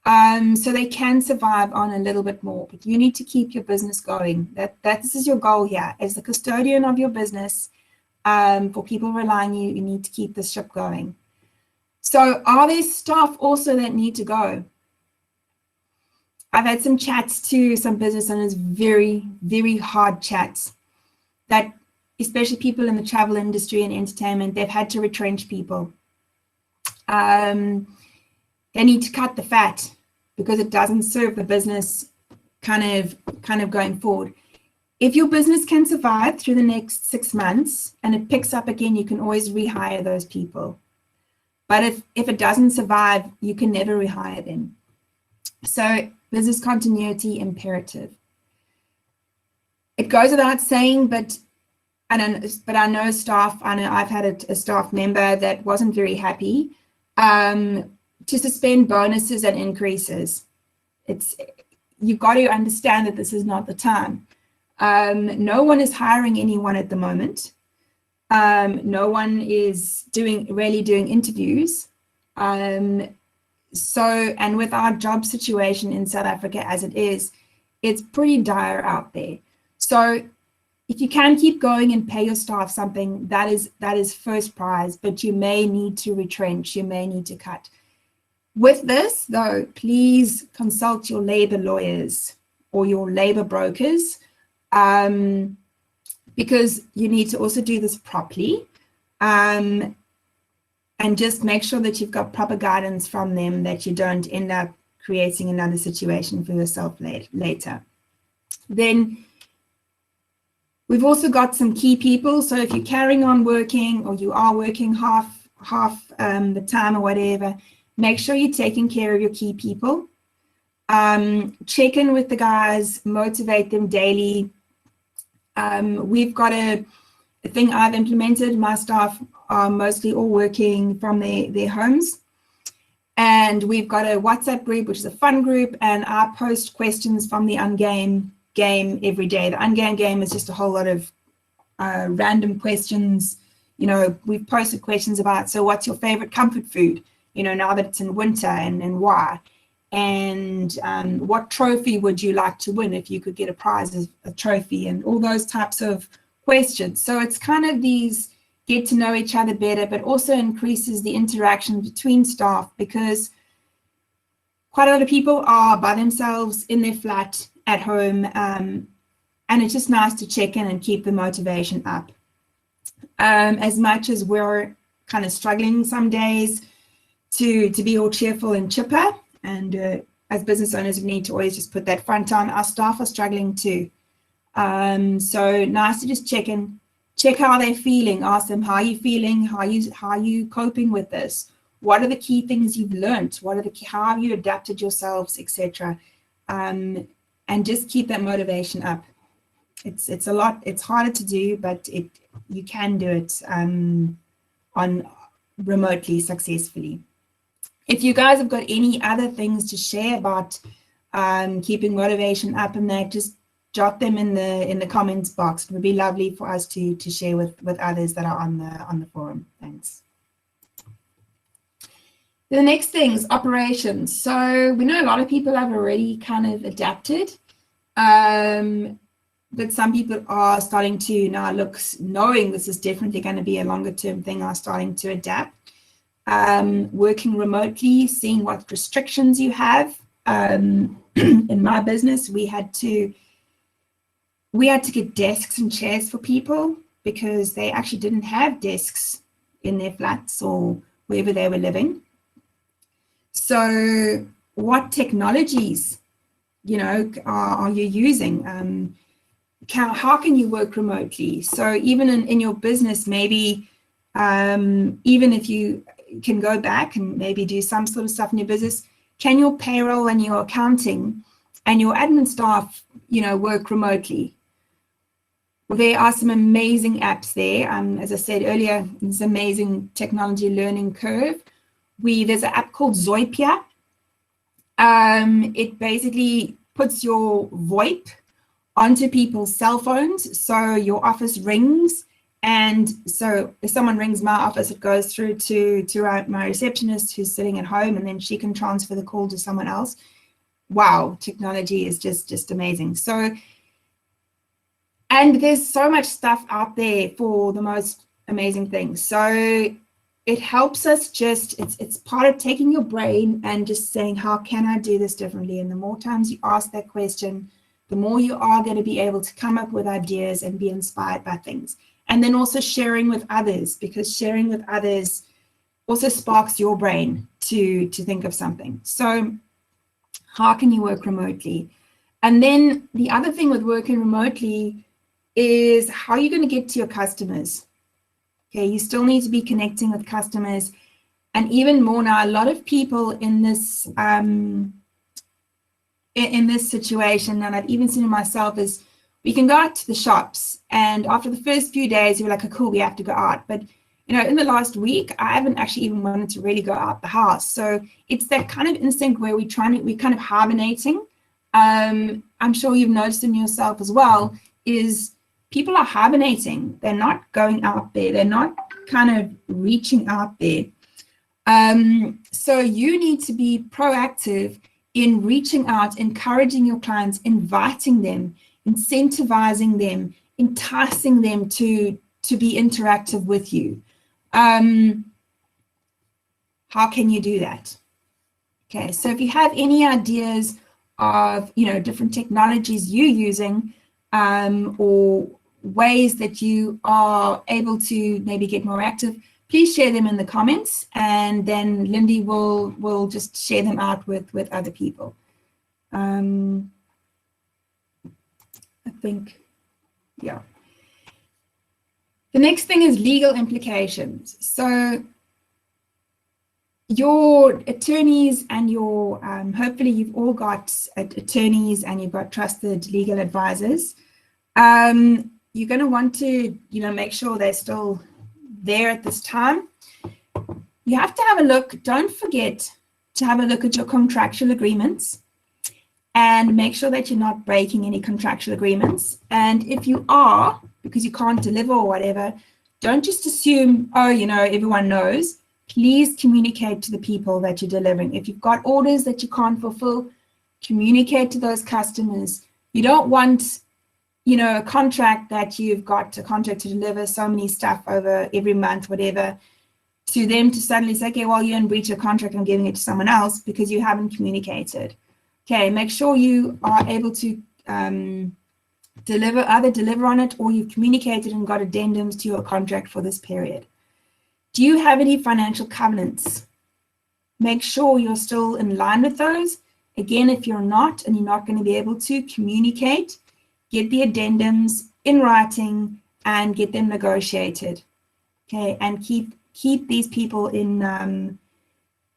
so they can survive on a little bit more. But you need to keep your business going. This is your goal here. As the custodian of your business, for people relying on you, you need to keep the ship going. So are there staff also that need to go? I've had some chats to some business owners, very, very hard chats, that especially people in the travel industry and entertainment, they've had to retrench people. They need to cut the fat because it doesn't serve the business kind of going forward. If your business can survive through the next 6 months and it picks up again, you can always rehire those people. But if it doesn't survive, you can never rehire them. So business continuity imperative. It goes without saying, but I know staff. I know I've had a staff member that wasn't very happy to suspend bonuses and increases. You've got to understand that this is not the time. No one is hiring anyone at the moment. No one is really doing interviews. So, and with our job situation in South Africa as it is, it's pretty dire out there. So if you can keep going and pay your staff something, that is first prize, but you may need to retrench, you may need to cut. With this, though, please consult your labor lawyers or your labor brokers, because you need to also do this properly, and just make sure that you've got proper guidance from them, that you don't end up creating another situation for yourself later. Then we've also got some key people. So if you're carrying on working, or you are working half the time or whatever, make sure you're taking care of your key people. Check in with the guys, motivate them daily. We've got a thing I've implemented. My staff are mostly all working from their homes. And we've got a WhatsApp group, which is a fun group, and I post questions from the Ungame game every day. The Ungame game is just a whole lot of random questions. We've posted questions about, so what's your favorite comfort food, now that it's in winter, and why? And what trophy would you like to win if you could get a prize as a trophy, and all those types of questions. So it's kind of these get to know each other better, but also increases the interaction between staff, because quite a lot of people are by themselves in their flat at home, and it's just nice to check in and keep the motivation up. As much as we're kind of struggling some days to be all cheerful and chipper, and as business owners, we need to always just put that front on. Our staff are struggling too. So nice to just check in, check how they're feeling, ask them, how are you feeling? How are you coping with this? What are the key things you've learned? How have you adapted yourselves, etc. And just keep that motivation up. It's a lot, it's harder to do, but you can do it on remotely successfully. If you guys have got any other things to share about keeping motivation up and that, just jot them in the comments box. It would be lovely for us to share with others that are on the forum. Thanks. The next thing is operations. So we know a lot of people have already kind of adapted, but some people are starting to now look, knowing this is definitely going to be a longer term thing, are starting to adapt. Working remotely, seeing what restrictions you have. In my business, we had to get desks and chairs for people because they actually didn't have desks in their flats or wherever they were living. So what technologies, are you using? How can you work remotely? So even in your business, maybe even if you can go back and maybe do some sort of stuff in your business, can your payroll and your accounting and your admin staff, work remotely? Well, there are some amazing apps there. As I said earlier, this amazing technology learning curve. There's an app called Zoipia. It basically puts your VoIP onto people's cell phones. So your office rings. And so if someone rings my office, it goes through to my receptionist who's sitting at home, and then she can transfer the call to someone else. Wow, technology is just amazing. So, and there's so much stuff out there for the most amazing things. So it helps us it's part of taking your brain and just saying, how can I do this differently? And the more times you ask that question, the more you are going to be able to come up with ideas and be inspired by things. And then also sharing with others, because sharing with others also sparks your brain to think of something. So how can you work remotely? And then the other thing with working remotely is how are you going to get to your customers? Okay, you still need to be connecting with customers. And even more now, a lot of people in this situation, and I've even seen it myself, is we can go out to the shops, and after the first few days, you're like, oh, cool, we have to go out. But, in the last week, I haven't actually even wanted to really go out the house. So it's that kind of instinct where we're kind of hibernating. I'm sure you've noticed in yourself as well, is people are hibernating. They're not going out there. They're not kind of reaching out there. So you need to be proactive in reaching out, encouraging your clients, inviting them, incentivizing them, enticing them to be interactive with you. How can you do that? Okay, so if you have any ideas of different technologies you're using, or ways that you are able to maybe get more active, please share them in the comments, and then Lindi will just share them out with other people. I think, yeah. The next thing is legal implications. So your attorneys and your, hopefully you've all got attorneys and you've got trusted legal advisors. You're going to want to, make sure they're still there at this time. You have to have a look. Don't forget to have a look at your contractual agreements and make sure that you're not breaking any contractual agreements. And if you are, because you can't deliver or whatever, don't just assume, oh, everyone knows. Please communicate to the people that you're delivering. If you've got orders that you can't fulfill, communicate to those customers. You don't want, a contract that you've got a contract to deliver so many stuff over every month, whatever, to them to suddenly say, okay, well, you're in breach of contract, I'm giving it to someone else because you haven't communicated. Okay, make sure you are able to either deliver on it, or you've communicated and got addendums to your contract for this period. Do you have any financial covenants? Make sure you're still in line with those. Again, if you're not and you're not going to be able to communicate, get the addendums in writing and get them negotiated. Okay, and keep these people in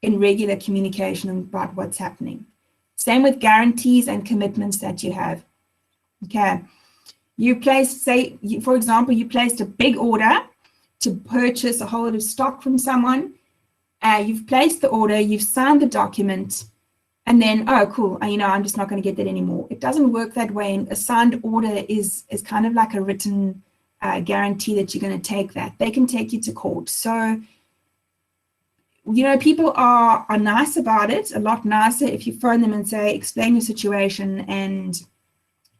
regular communication about what's happening. Same with guarantees and commitments that you have. Okay, you placed, for example, you placed a big order to purchase a whole lot of stock from someone, You've placed the order, you've signed the document, and then, oh, cool, I'm just not going to get that anymore. It doesn't work that way. And a signed order is kind of like a written guarantee that you're going to take that. They can take you to court. So, people are nice about it, a lot nicer if you phone them and say, explain your situation and,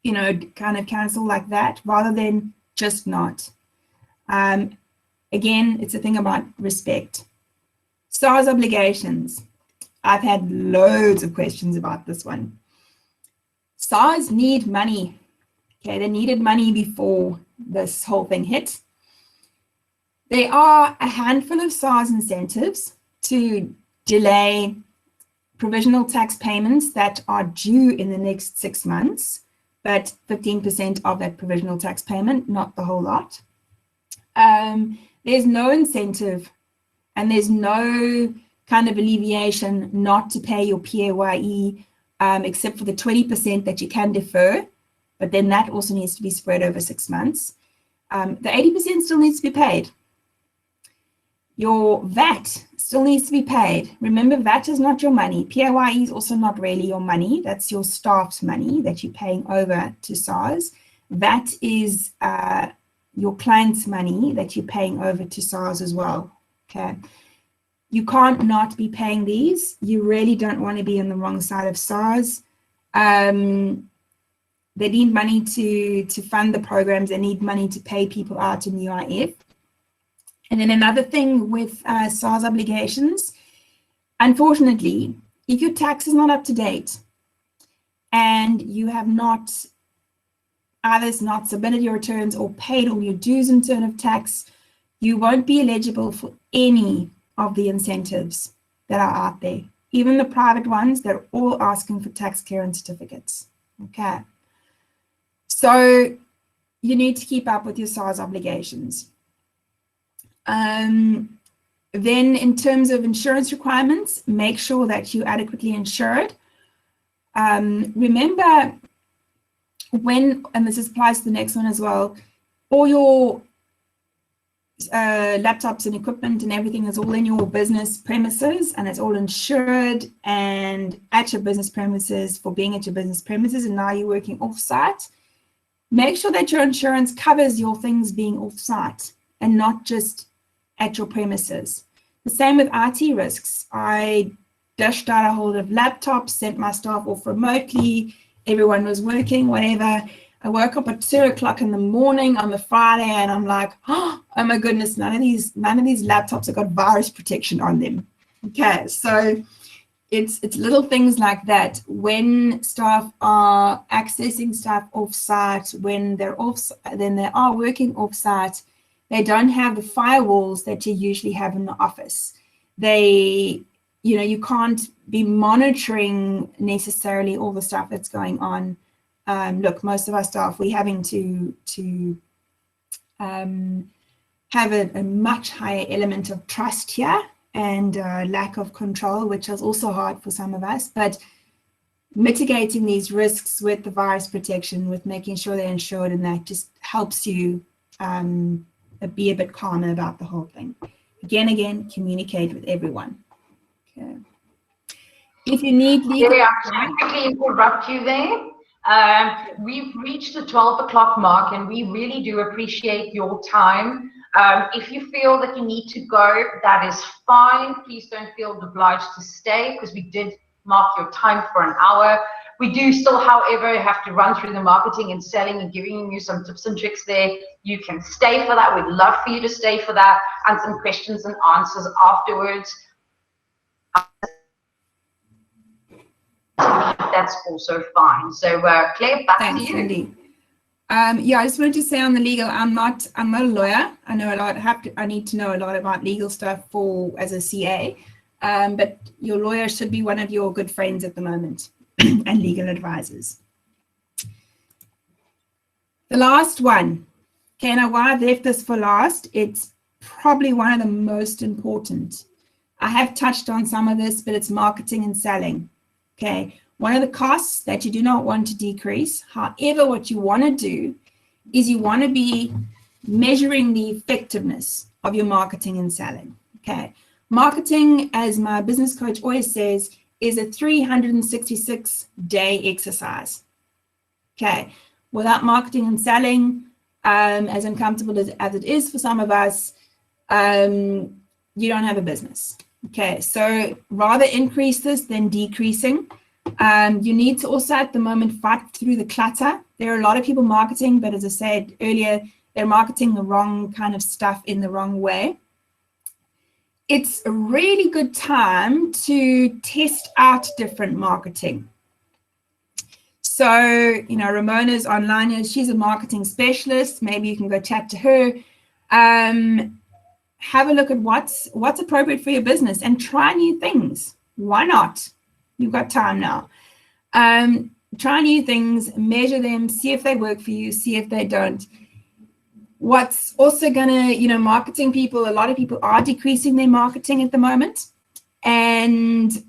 kind of cancel like that, rather than just not. Again, it's a thing about respect. SARS obligations. I've had loads of questions about this one. SARS need money. Okay, they needed money before this whole thing hit. There are a handful of SARS incentives to delay provisional tax payments that are due in the next 6 months, but 15% of that provisional tax payment, not the whole lot. There's no incentive and there's no kind of alleviation not to pay your PAYE, except for the 20% that you can defer, but then that also needs to be spread over 6 months. The 80% still needs to be paid. Your VAT still needs to be paid. Remember, VAT is not your money. PAYE is also not really your money. That's your staff's money that you're paying over to SARS. VAT is your client's money that you're paying over to SARS as well. Okay. You can't not be paying these. You really don't want to be on the wrong side of SARS. They need money to fund the programs. They need money to pay people out in UIF. And then another thing with SARS obligations, unfortunately, if your tax is not up to date and you have not either not submitted your returns or paid all your dues in terms of tax, you won't be eligible for any of the incentives that are out there. Even the private ones, they're all asking for tax clearance certificates. Okay. So you need to keep up with your SARS obligations. Then in terms of insurance requirements, make sure that you're adequately insured. Remember and this applies to the next one as well, all your laptops and equipment and everything is all in your business premises and it's all insured and at your business premises for being at your business premises, and now you're working off-site. Make sure that your insurance covers your things being off-site and not just at your premises. The same with IT risks. I dished out a hold of laptops, sent my staff off remotely, everyone was working, whatever. I woke up at 2 o'clock in the morning on the Friday and I'm like, oh my goodness, none of these laptops have got virus protection on them. Okay, so it's little things like that. When staff are accessing stuff off-site, when they are working off-site, they don't have the firewalls that you usually have in the office. You can't be monitoring necessarily all the stuff that's going on. Look, most of our staff, we're having to have a much higher element of trust here and lack of control, which is also hard for some of us. But mitigating these risks with the virus protection, with making sure they're insured, and that just helps you be a bit calmer about the whole thing. Again, communicate with everyone. Okay. If you need legal... Can I quickly interrupt you there? We've reached the 12 o'clock mark and we really do appreciate your time. If you feel that you need to go, that is fine. Please don't feel obliged to stay because we did mark your time for an hour. We do still, however, have to run through the marketing and selling and giving you some tips and tricks there. You can stay for that. We'd love for you to stay for that and some questions and answers afterwards. That's also fine. So Claire, back to you. Lindi. I just wanted to say on the legal, I'm not a lawyer. I know a lot. I need to know a lot about legal stuff as a CA. But your lawyer should be one of your good friends at the moment and legal advisors. The last one. Okay, now why I've left this for last, it's probably one of the most important. I have touched on some of this, but it's marketing and selling. Okay, one of the costs that you do not want to decrease. However, what you want to do is you want to be measuring the effectiveness of your marketing and selling. Okay, Marketing, as my business coach always says, is a 366-day exercise. Okay, without marketing and selling, as uncomfortable as it is for some of us, you don't have a business. Okay, so rather increase this than decreasing. You need to also at the moment fight through the clutter. There are a lot of people marketing, but as I said earlier, they're marketing the wrong kind of stuff in the wrong way. It's a really good time to test out different marketing. So, you know, Ramona's online here. She's a marketing specialist. Maybe you can go chat to her. Have a look at what's appropriate for your business and try new things. Why not? You've got time now. Try new things, measure them, see if they work for you, see if they don't. What's also gonna, you know, marketing people, a lot of people are decreasing their marketing at the moment. And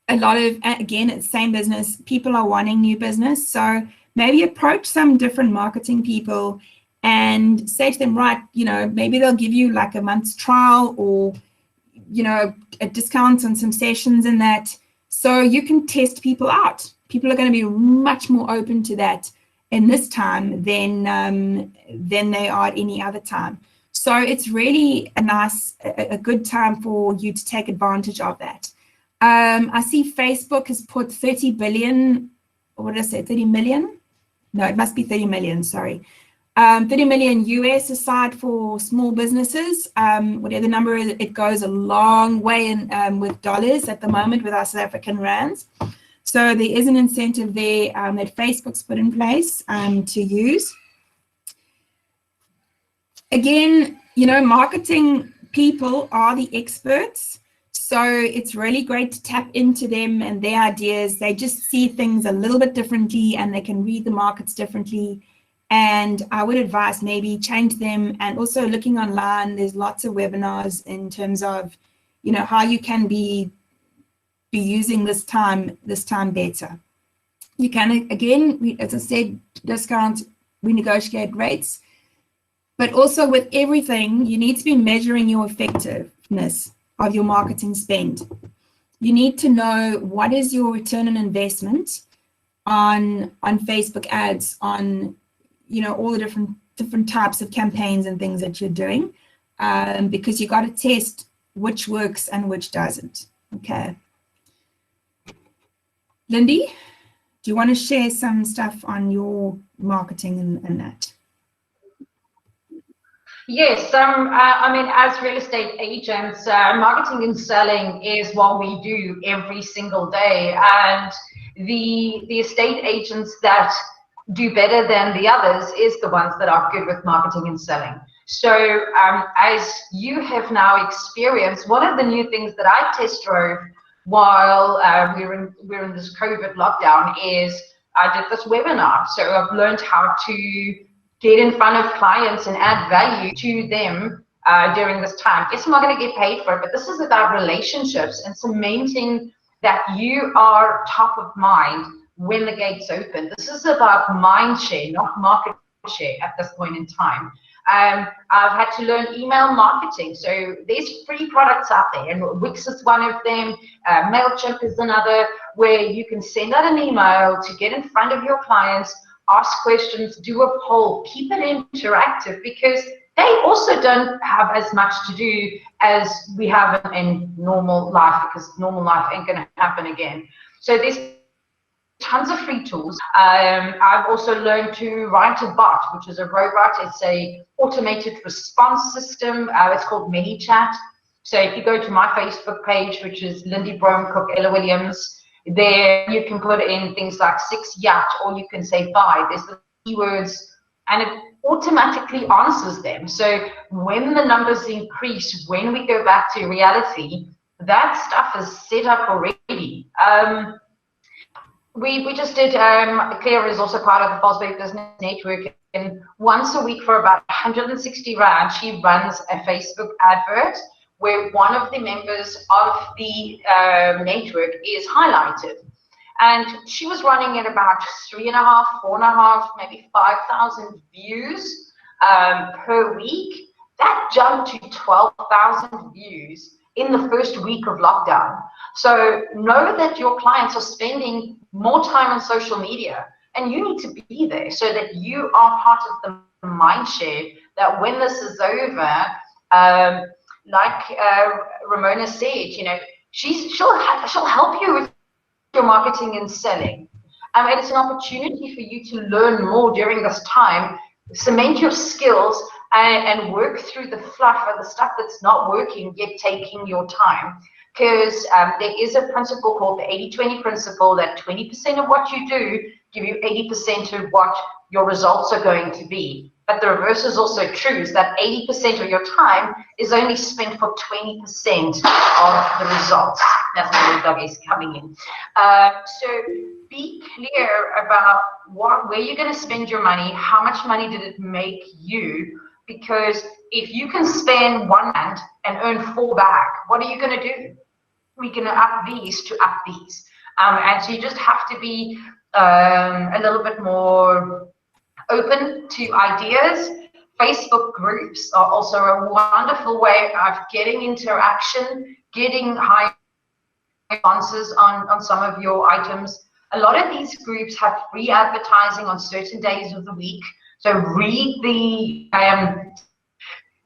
a lot of, again, it's the same business, people are wanting new business. So maybe approach some different marketing people and say to them, right, you know, maybe they'll give you like a month's trial or, you know, a discount on some sessions and that. So you can test people out. People are going to be much more open to that in this time than they are at any other time. So it's really a good time for you to take advantage of that. I see Facebook has put 30 billion, or what did I say, 30 million? No, it must be 30 million, sorry. 30 million US aside for small businesses. Whatever the number is, it goes a long way in, with dollars at the moment with our South African rands. So there is an incentive there that Facebook's put in place to use. Again, you know, marketing people are the experts. So it's really great to tap into them and their ideas. They just see things a little bit differently and they can read the markets differently. And I would advise maybe change them, and also looking online, there's lots of webinars in terms of, you know, how you can be using this time better. You can, again, as I said, discount, renegotiate rates, but also with everything, you need to be measuring your effectiveness of your marketing spend. You need to know what is your return on investment on Facebook ads, on, you know, all the different types of campaigns and things that you're doing, because you got to test which works and which doesn't. Okay. Lindi, do you want to share some stuff on your marketing and that? Yes, I mean, as real estate agents, marketing and selling is what we do every single day. And the estate agents that do better than the others is the ones that are good with marketing and selling. So as you have now experienced, one of the new things that I test drove while we're in this COVID lockdown is I did this webinar. So I've learned how to get in front of clients and add value to them during this time. Yes, I'm not going to get paid for it, but this is about relationships and cementing that you are top of mind when the gates open. This is about mind share, not market share at this point in time. I've had to learn email marketing. So there's free products out there, and Wix is one of them. MailChimp is another, where you can send out an email to get in front of your clients, ask questions, do a poll, keep it interactive, because they also don't have as much to do as we have in normal life, because normal life ain't going to happen again. So there's tons of free tools. I've also learned to write a bot, which is a robot. It's a automated response system. It's called ManyChat. So if you go to my Facebook page, which is Lindi Brougham-Cook, Ella Williams, there you can put in things like 6 yacht, or you can say buy. There's the keywords, and it automatically answers them. So when the numbers increase, when we go back to reality, that stuff is set up already. We just did, Keller is also part of the Kolbe Business Network, and once a week for about 160 rand, she runs a Facebook advert where one of the members of the network is highlighted. And she was running at about 3.5, 4.5, maybe 5,000 views per week. That jumped to 12,000 views in the first week of lockdown. So know that your clients are spending more time on social media, and you need to be there so that you are part of the mind share that when this is over, like Ramona said, you know, she'll help you with your marketing and selling. And it's an opportunity for you to learn more during this time, cement your skills, and work through the fluff and the stuff that's not working, yet taking your time. Because there is a principle called the 80-20 principle, that 20% of what you do give you 80% of what your results are going to be. But the reverse is also true, is that 80% of your time is only spent for 20% of the results. That's where the dog is coming in. So be clear about where you're going to spend your money, how much money did it make you, because if you can spend £1 and earn 4 back, what are you going to do? We're going to up these to up these. And so you just have to be a little bit more open to ideas. Facebook groups are also a wonderful way of getting interaction, getting high responses on some of your items. A lot of these groups have free advertising on certain days of the week. So read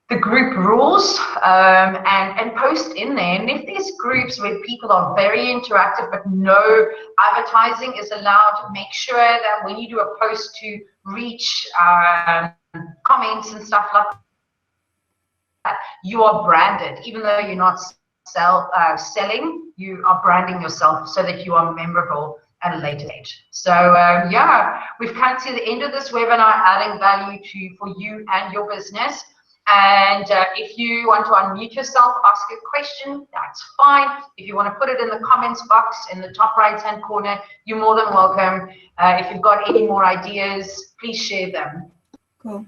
the group rules and post in there. And if there's groups where people are very interactive but no advertising is allowed, make sure that when you do a post to reach comments and stuff like that, you are branded. Even though you're not selling, you are branding yourself so that you are memorable at a later date. So yeah, we've come to the end of this webinar, adding value for you and your business. And if you want to unmute yourself, ask a question, that's fine. If you want to put it in the comments box in the top right-hand corner, you're more than welcome. If you've got any more ideas, please share them. Cool.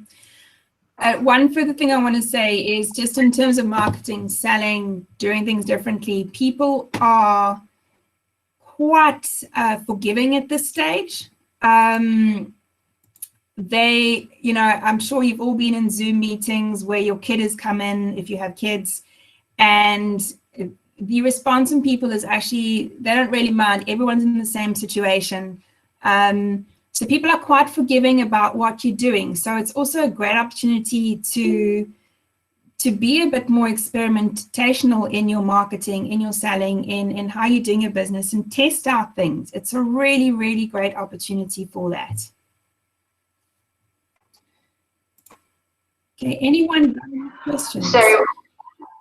One further thing I want to say is just in terms of marketing, selling, doing things differently, people are quite forgiving at this stage. You know, I'm sure you've all been in Zoom meetings where your kid has come in, if you have kids, and the response from people is actually, they don't really mind. Everyone's in the same situation. So people are quite forgiving about what you're doing. So it's also a great opportunity to be a bit more experimentational in your marketing, in your selling, in how you're doing your business, and test out things. It's a really, really great opportunity for that. Okay, anyone got any questions? So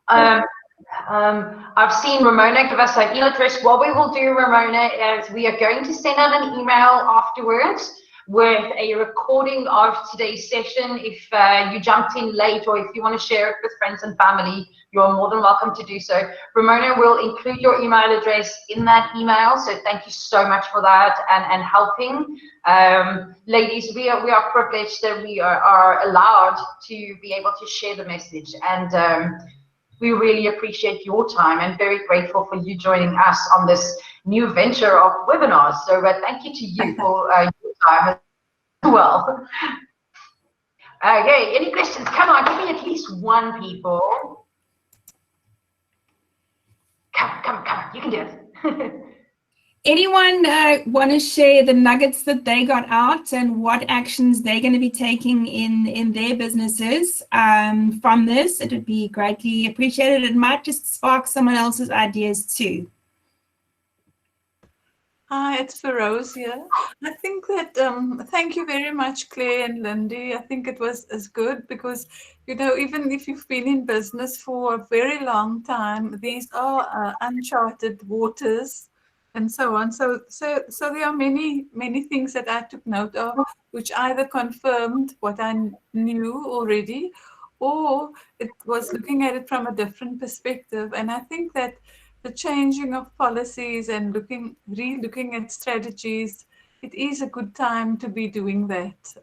I've seen Ramona give us an email address. What we will do, Ramona, is we are going to send out an email afterwards with a recording of today's session. If you jumped in late, or if you want to share it with friends and family, you are more than welcome to do so. Ramona will include your email address in that email, so thank you so much for that and helping. Ladies, we are privileged that we are allowed to be able to share the message, and we really appreciate your time and very grateful for you joining us on this new venture of webinars. So thank you to you for your time as well. Okay, any questions? Come on, give me at least one, people. Come on, you can do it. Anyone want to share the nuggets that they got out and what actions they're going to be taking in their businesses from this? It would be greatly appreciated. It might just spark someone else's ideas too. Hi, it's Feroz here. I think that, thank you very much, Claire and Lindi. I think it was as good because, you know, even if you've been in business for a very long time, these are uncharted waters and so on. So there are many things that I took note of, which either confirmed what I knew already, or it was looking at it from a different perspective. And I think that the changing of policies and re-looking at strategies, it is a good time to be doing that,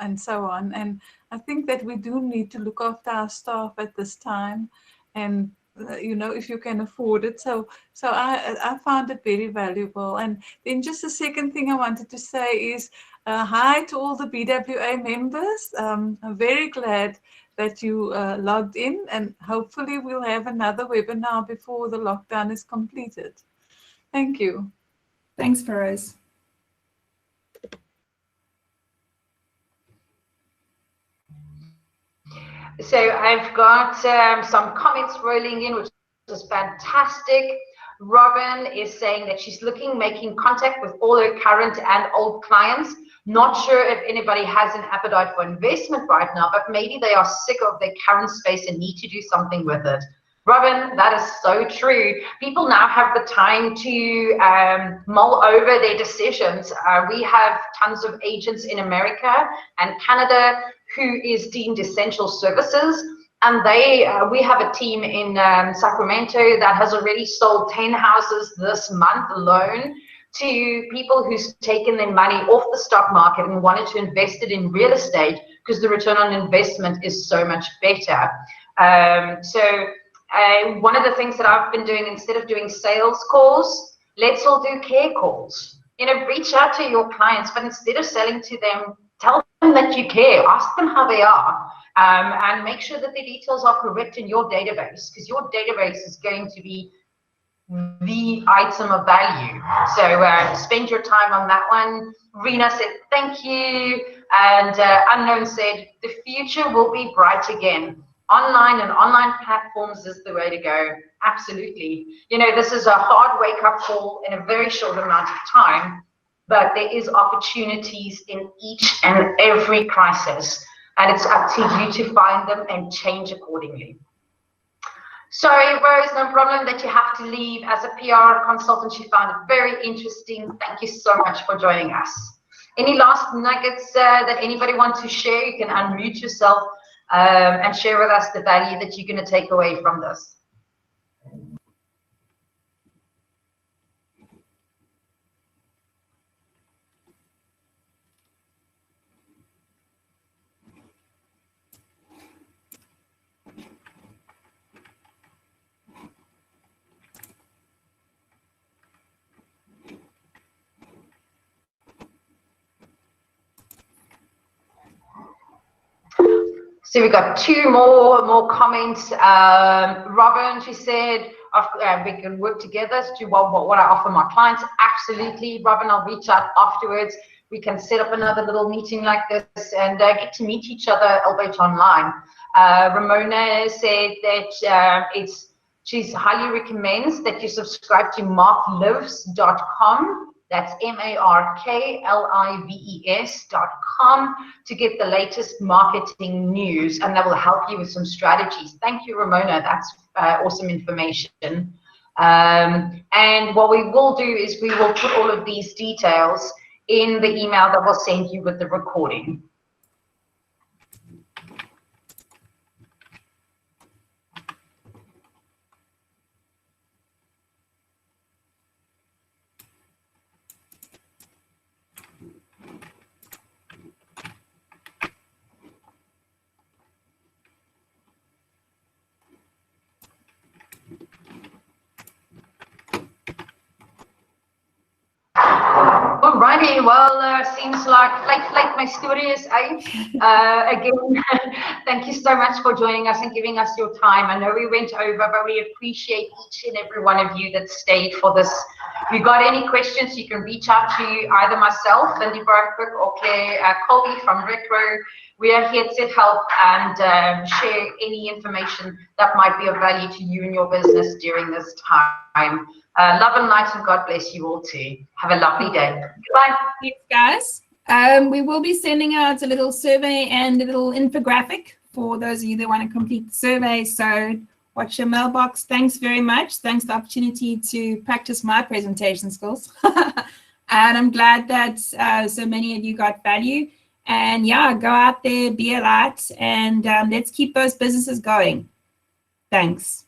and so on. And I think that we do need to look after our staff at this time, and you know, if you can afford it. So I found it very valuable. And then just the second thing I wanted to say is hi to all the BWA members. I'm very glad that you logged in, and hopefully we'll have another webinar before the lockdown is completed. Thank you. Thanks, Feroz. So I've got some comments rolling in, which is fantastic. Robin is saying that she's making contact with all her current and old clients. Not sure if anybody has an appetite for investment right now, but maybe they are sick of their current space and need to do something with it. Robin, that is so true. People now have the time to mull over their decisions. We have tons of agents in America and Canada who is deemed essential services. And we have a team in Sacramento that has already sold 10 houses this month alone to people who's taken their money off the stock market and wanted to invest it in real estate because the return on investment is so much better. One of the things that I've been doing, instead of doing sales calls, let's all do care calls. You know, reach out to your clients, but instead of selling to them, tell them that you care, ask them how they are, and make sure that the details are correct in your database, because your database is going to be the item of value. So spend your time on that one. Rena said, thank you. And Unknown said, the future will be bright again. Online and online platforms is the way to go. Absolutely. You know, this is a hard wake-up call in a very short amount of time, but there is opportunities in each and every crisis, and it's up to you to find them and change accordingly. Sorry, Rose, no problem that you have to leave. As a PR consultant, she found it very interesting. Thank you so much for joining us. Any last nuggets that anybody wants to share? You can unmute yourself and share with us the value that you're going to take away from this. So we got two more comments. Robin, she said, we can work together to what I offer my clients. Absolutely, Robin, I'll reach out afterwards. We can set up another little meeting like this and get to meet each other, albeit online. Ramona said that she highly recommends that you subscribe to marklives.com. That's marklives.com to get the latest marketing news, and that will help you with some strategies. Thank you, Ramona. That's awesome information. And what we will do is we will put all of these details in the email that we'll send you with the recording. Alrighty, well, seems like my story is out. Again, thank you so much for joining us and giving us your time. I know we went over, but we appreciate each and every one of you that stayed for this. If you got any questions, you can reach out to either myself, Lindi Brougham-Cook, or Kolbe from RECRO. We are here to help and share any information that might be of value to you and your business during this time. Love and light, and God bless you all too. Have a lovely day. Goodbye. Thanks, guys. We will be sending out a little survey and a little infographic for those of you that want to complete the survey. So watch your mailbox. Thanks very much. Thanks for the opportunity to practice my presentation skills. And I'm glad that so many of you got value. And yeah, go out there, be a light, and let's keep those businesses going. Thanks.